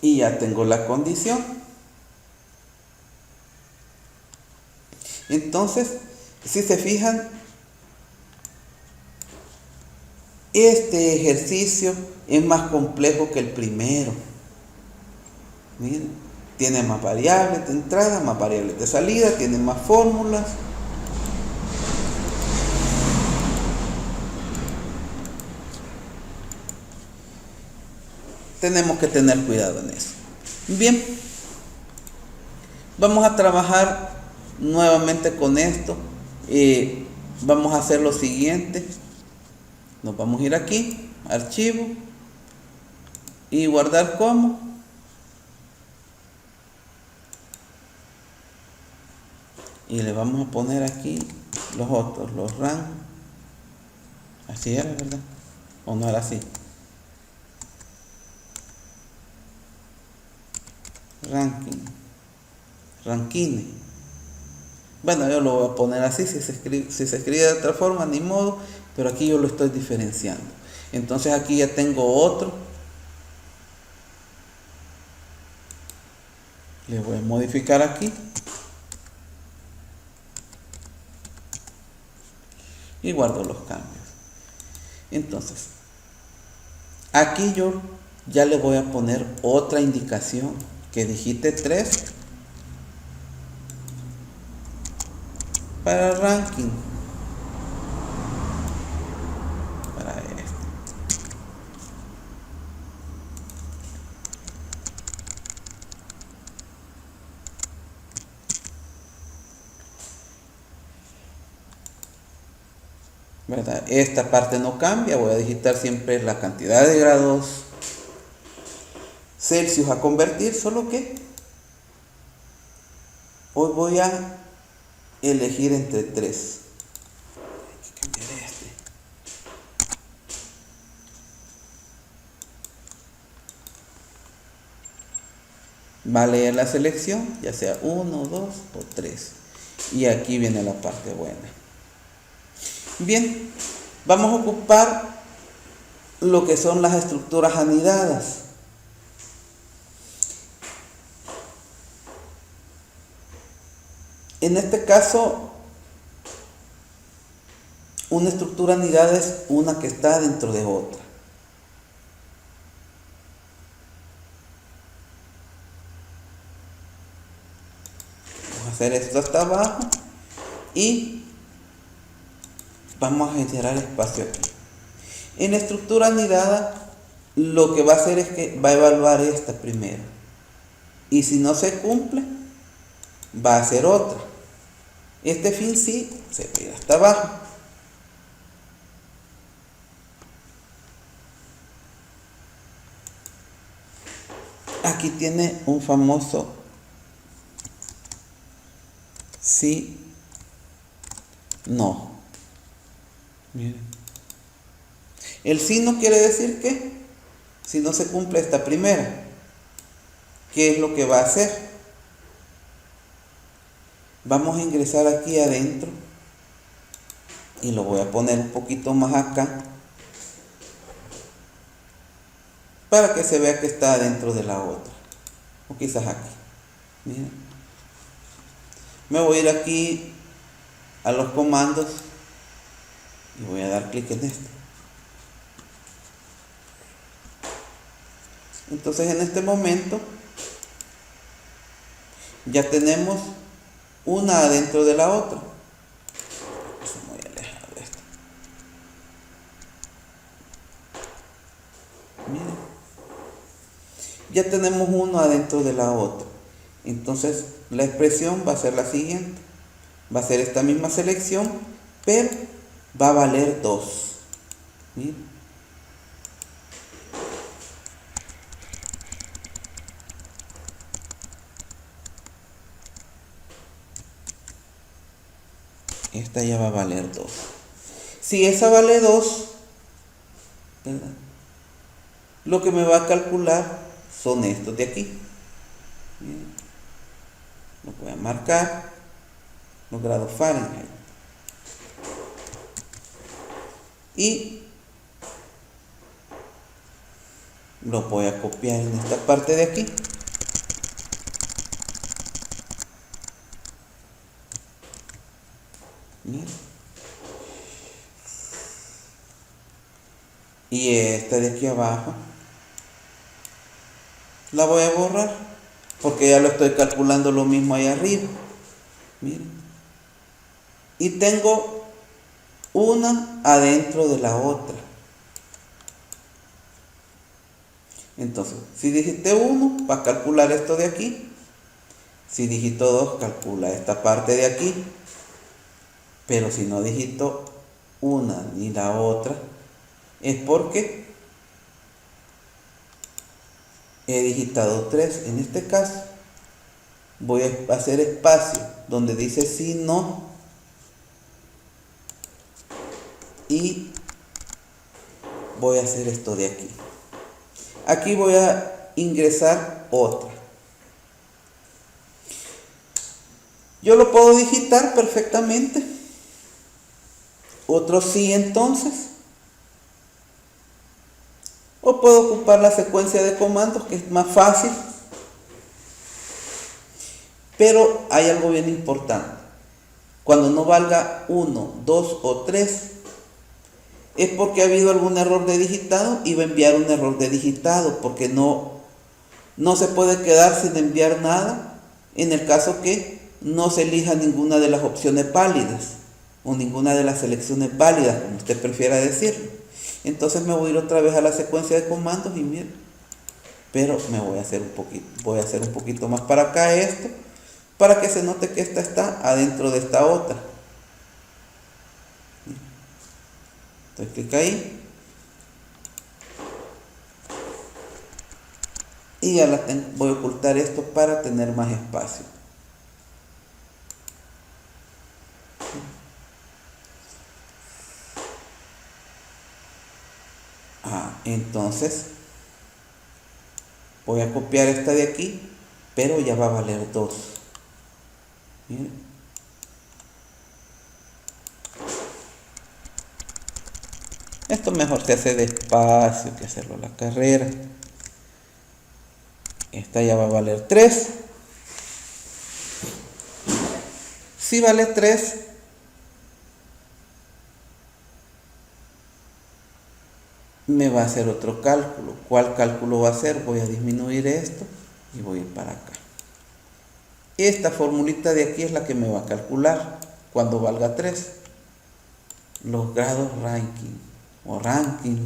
Y ya tengo la condición. Entonces, si se fijan, este ejercicio es más complejo que el primero. Miren, tiene más variables de entrada, más variables de salida, tiene más fórmulas. Tenemos que tener cuidado en eso. Bien, vamos a trabajar nuevamente con esto. Vamos a hacer lo siguiente. Nos vamos a ir aquí, archivo, y guardar como. Y le vamos a poner aquí los otros, los RAM. Así era, ¿verdad? ¿O no era así? Ranking. Rankine. Bueno, yo lo voy a poner así, si se escribe de otra forma, ni modo, pero aquí yo lo estoy diferenciando. Entonces aquí ya tengo otro. Le voy a modificar aquí. Y guardo los cambios. Entonces, aquí yo ya le voy a poner otra indicación, que digite 3 para ranking. Para este. ¿Verdad? Esta parte no cambia, voy a digitar siempre la cantidad de grados Celsius a convertir, solo que hoy voy a elegir entre 3. Hay que cambiar este. Va a leer la selección, ya sea 1, 2 o 3. Y aquí viene la parte buena. Bien, vamos a ocupar lo que son las estructuras anidadas. En este caso, una estructura anidada es una que está dentro de otra. Vamos a hacer esto hasta abajo y vamos a generar espacio aquí. En la estructura anidada, lo que va a hacer es que va a evaluar esta primero. Y si no se cumple, va a hacer otra. Este fin sí se va a ir hasta abajo. Aquí tiene un famoso sí, no. Miren. El sí no quiere decir que si no se cumple esta primera, ¿qué es lo que va a hacer? Vamos a ingresar aquí adentro y lo voy a poner un poquito más acá para que se vea que está dentro de la otra, o quizás aquí. Miren. Me voy a ir aquí a los comandos y voy a dar clic en este. Entonces en este momento ya tenemos una adentro de la otra. Muy alejado de esto. Miren. Ya tenemos uno adentro de la otra. Entonces la expresión va a ser la siguiente. Va a ser esta misma selección, pero va a valer 2. Miren. Esta ya va a valer 2. Si esa vale 2, ¿verdad? Lo que me va a calcular son estos de aquí. Miren. Lo voy a marcar, los grados Fahrenheit. Y lo voy a copiar en esta parte de aquí. Miren. Y esta de aquí abajo la voy a borrar porque ya lo estoy calculando lo mismo ahí arriba. Miren. Y tengo una adentro de la otra. Entonces, si digité 1, va a calcular esto de aquí. Si digito 2, calcula esta parte de aquí. Pero si no digito una ni la otra, Es porque he digitado 3. En este caso voy a hacer espacio donde dice sí, no, y voy a hacer esto de aquí. Aquí voy a ingresar otra. Yo lo puedo digitar perfectamente. Otro sí, entonces. O puedo ocupar la secuencia de comandos, que es más fácil. Pero hay algo bien importante. Cuando no valga 1, 2 o 3, es porque ha habido algún error de digitado y va a enviar un error de digitado, porque no se puede quedar sin enviar nada en el caso que no se elija ninguna de las opciones válidas o ninguna de las selecciones válidas, como usted prefiera decirlo. Entonces me voy a ir otra vez a la secuencia de comandos y mire, pero me voy a hacer un poquito más para acá esto, para que se note que esta está adentro de esta otra. Entonces clic ahí y ya voy a ocultar esto para tener más espacio. Entonces voy a copiar esta de aquí, pero ya va a valer 2. Miren. Esto mejor se hace despacio que hacerlo a la carrera. Esta ya va a valer 3. Si vale 3, me va a hacer otro cálculo. ¿Cuál cálculo va a hacer? Voy a disminuir esto y voy a ir para acá. Esta formulita de aquí es la que me va a calcular cuando valga 3 los grados ranking o ranking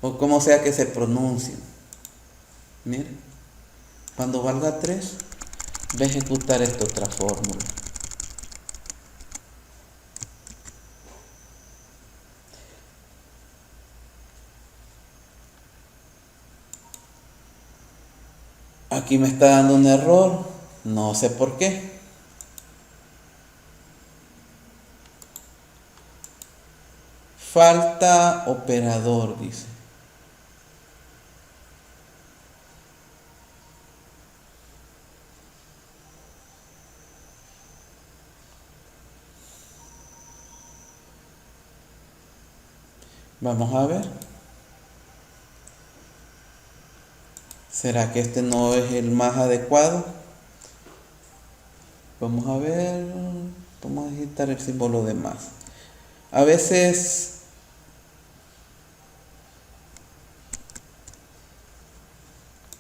o como sea que se pronuncien. Miren, cuando valga 3 voy a ejecutar esta otra fórmula. Aquí me está dando un error, no sé por qué. Falta operador, dice. Vamos a ver. ¿Será que este no es el más adecuado? Vamos a ver. Vamos a digitar el símbolo de más. A veces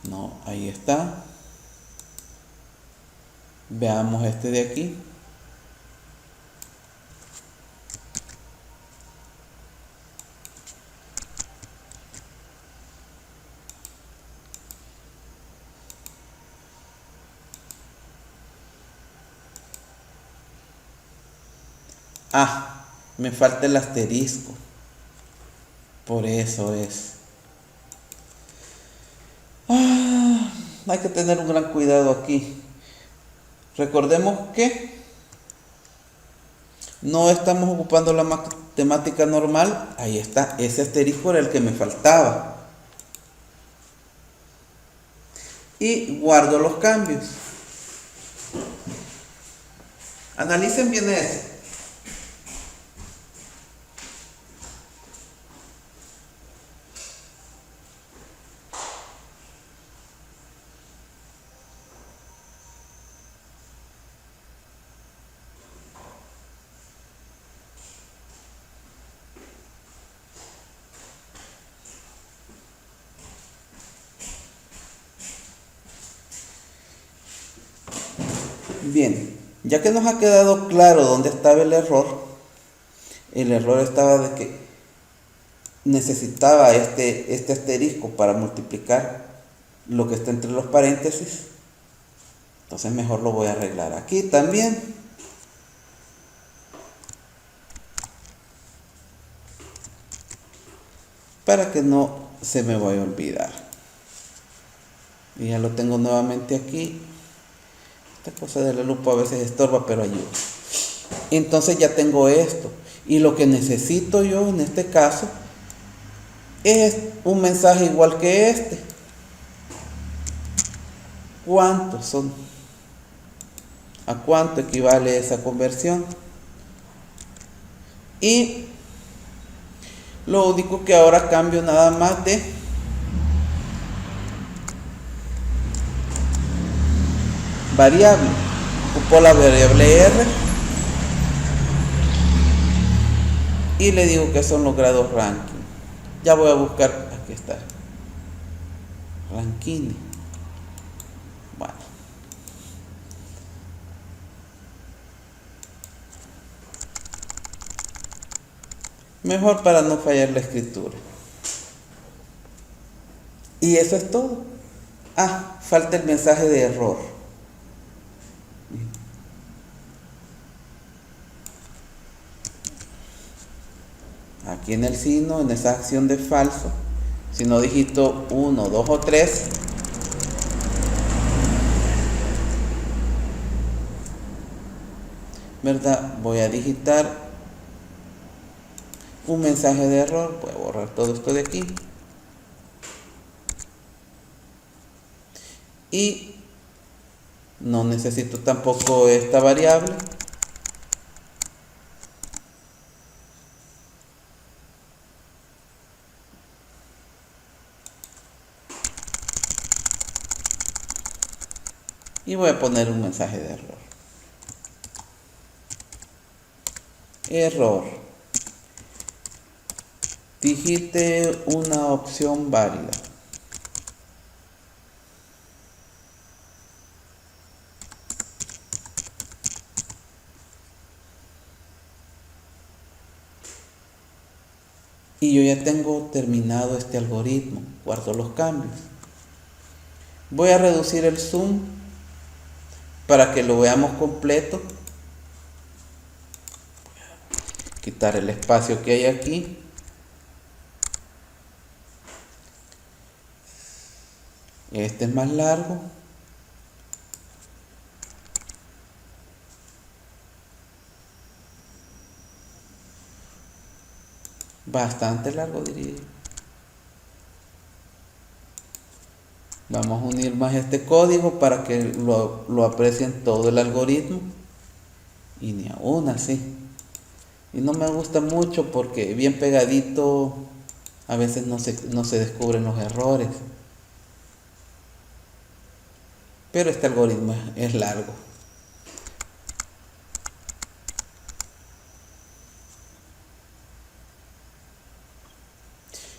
no, ahí está. Veamos este de aquí. Me falta el asterisco. Por eso es. Hay que tener un gran cuidado aquí. Recordemos que no estamos ocupando la matemática normal. Ahí está, ese asterisco era el que me faltaba. Y guardo los cambios. Analicen bien eso. Bien, ya que nos ha quedado claro dónde estaba el error estaba de que necesitaba este asterisco para multiplicar lo que está entre los paréntesis. Entonces mejor lo voy a arreglar aquí también. para que no se me vaya a olvidar. Y ya lo tengo nuevamente aquí. Esta cosa de la lupa a veces estorba, pero ayuda. Entonces ya tengo esto. Y lo que necesito yo en este caso es un mensaje igual que este. ¿Cuántos son? ¿A cuánto equivale esa conversión? Y lo único que ahora cambio nada más de variable. Ocupo la variable R y le digo que son los grados Rankine. Ya voy a buscar, aquí está, Rankine. Bueno, mejor para no fallar la escritura. Y eso es todo. Ah, falta el mensaje de error. Aquí en el signo, en esa acción de falso, si no digito 1, 2 o 3, ¿verdad? Voy a digitar un mensaje de error. Voy a borrar todo esto de aquí. Y no necesito tampoco esta variable. Y voy a poner un mensaje de error. Error. Digite una opción válida. Y yo ya tengo terminado este algoritmo. Guardo los cambios. Voy a reducir el zoom para que lo veamos completo. Quitar el espacio que hay aquí. Este es más largo. Bastante largo, diría. Vamos a unir más este código para que lo aprecien todo el algoritmo. Y ni aún así. Y no me gusta mucho porque bien pegadito a veces no se descubren los errores. Pero este algoritmo es largo.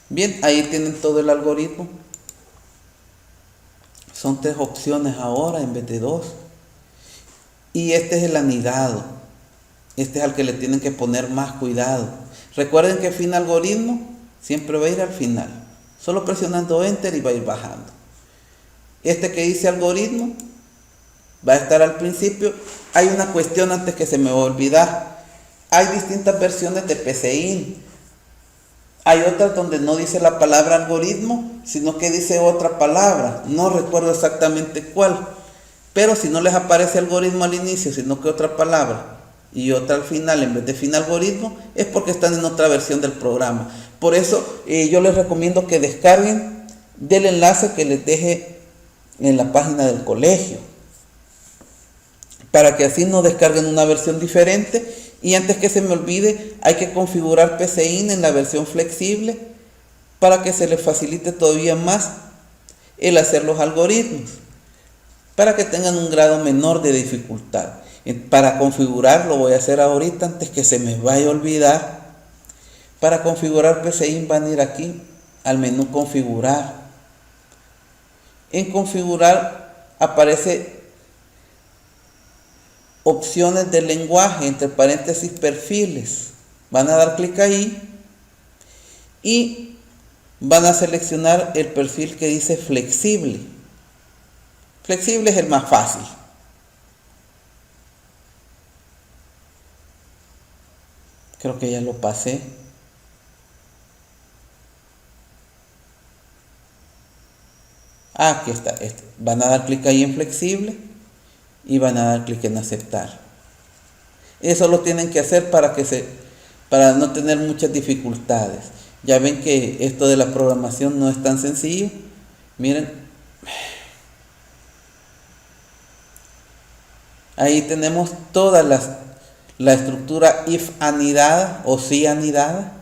Bien, ahí tienen todo el algoritmo. Son 3 opciones ahora en vez de 2. Y este es el anidado. Este es al que le tienen que poner más cuidado. Recuerden que fin algoritmo siempre va a ir al final. Solo presionando enter y va a ir bajando. Este que dice algoritmo va a estar al principio. Hay una cuestión antes que se me va a olvidar. Hay distintas versiones de PCIN. Hay otras donde no dice la palabra algoritmo, sino que dice otra palabra. No recuerdo exactamente cuál. Pero si no les aparece algoritmo al inicio, sino que otra palabra y otra al final en vez de fin algoritmo, es porque están en otra versión del programa. Por eso yo les recomiendo que descarguen del enlace que les deje en la página del colegio, para que así no descarguen una versión diferente. Y antes que se me olvide, hay que configurar PCIN en la versión flexible para que se les facilite todavía más el hacer los algoritmos, para que tengan un grado menor de dificultad. Para configurar, lo voy a hacer ahorita antes que se me vaya a olvidar. Para configurar PCIN van a ir aquí al menú configurar. En configurar aparece opciones de lenguaje, entre paréntesis perfiles. Van a dar clic ahí y van a seleccionar el perfil que dice flexible. Flexible es el más fácil. Creo que ya lo pasé. Aquí está. Van a dar clic ahí en flexible y van a dar clic en aceptar. Eso lo tienen que hacer para no tener muchas dificultades. Ya ven que esto de la programación no es tan sencillo. Miren, ahí tenemos toda la estructura if anidada o si anidada,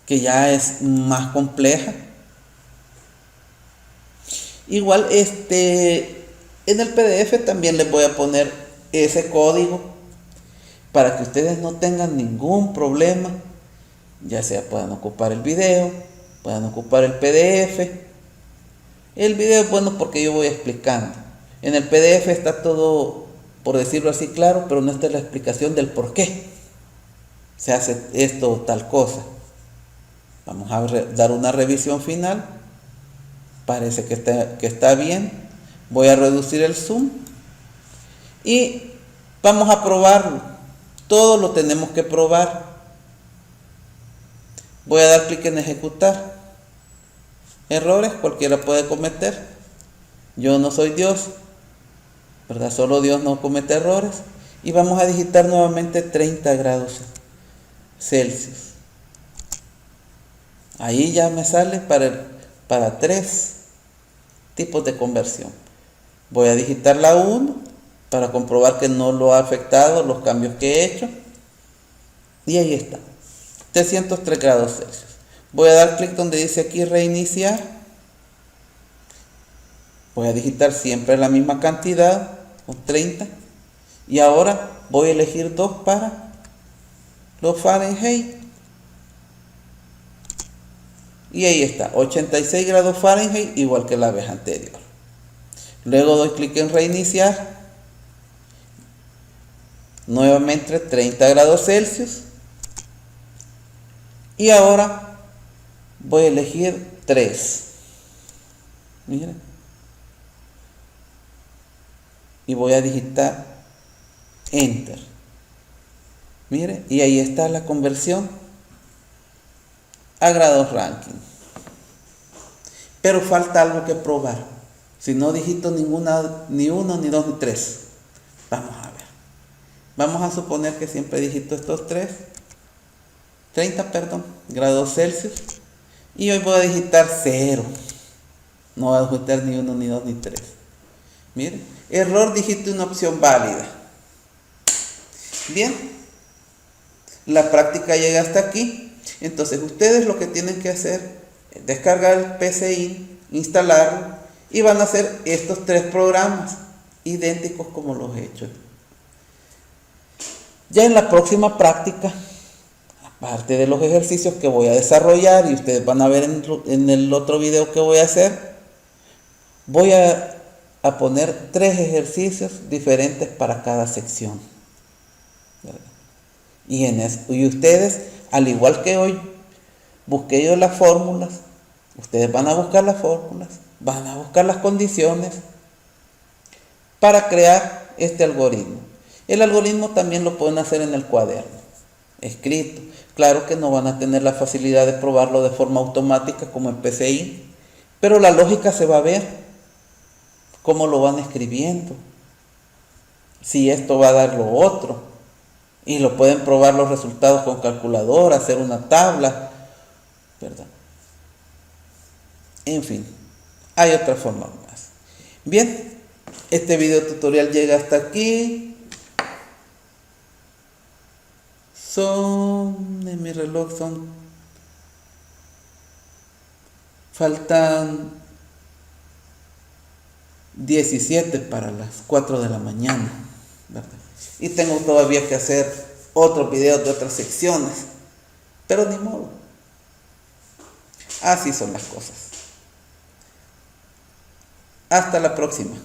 que ya es más compleja. Igual en el PDF también les voy a poner ese código para que ustedes no tengan ningún problema, ya sea puedan ocupar el video, puedan ocupar el PDF. El video es bueno porque yo voy explicando. En el PDF está todo, por decirlo así, claro, pero no está la explicación del por qué se hace esto o tal cosa. Vamos a dar una revisión final. Parece que está bien. Voy a reducir el zoom y vamos a probarlo. Todo lo tenemos que probar. Voy a dar clic en ejecutar. Errores cualquiera puede cometer. Yo no soy Dios, ¿verdad? Solo Dios no comete errores. Y vamos a digitar nuevamente 30 grados Celsius. Ahí ya me sale para 3 tipos de conversión. Voy a digitar la 1 para comprobar que no lo ha afectado los cambios que he hecho. Y ahí está, 303 grados Celsius. Voy a dar clic donde dice aquí reiniciar. Voy a digitar siempre la misma cantidad, 30. Y ahora voy a elegir 2 para los Fahrenheit. Y ahí está, 86 grados Fahrenheit, igual que la vez anterior. Luego doy clic en reiniciar. Nuevamente 30 grados Celsius. Y ahora voy a elegir 3. Miren. Y voy a digitar Enter. Miren, y ahí está la conversión a grados Rankine. Pero falta algo que probar. Si no digito ni 1, ni 2, ni 3. Vamos a ver. Vamos a suponer que siempre digito estos 30 grados Celsius. Y hoy voy a digitar 0. No voy a digitar ni 1, ni 2, ni 3. Miren, error, digite una opción válida. Bien, la práctica llega hasta aquí. Entonces ustedes lo que tienen que hacer es descargar el PCI, instalarlo y van a hacer estos 3 programas idénticos como los he hecho. Ya en la próxima práctica, aparte de los ejercicios que voy a desarrollar y ustedes van a ver en el otro video que voy a hacer, voy a poner 3 ejercicios diferentes para cada sección, ¿verdad? Y ustedes, al igual que hoy busqué yo las fórmulas, ustedes van a buscar las fórmulas, van a buscar las condiciones para crear este algoritmo. El algoritmo también lo pueden hacer en el cuaderno, escrito. Claro que no van a tener la facilidad de probarlo de forma automática como en PCI, pero la lógica se va a ver, cómo lo van escribiendo, si esto va a dar lo otro. Y lo pueden probar los resultados con calculadora, hacer una tabla, ¿verdad? En fin, hay otra forma más. Bien, este video tutorial llega hasta aquí. En mi reloj faltan 17 para las 4 de la mañana, ¿verdad? Y tengo todavía que hacer otros videos de otras secciones, pero ni modo, así son las cosas. Hasta la próxima.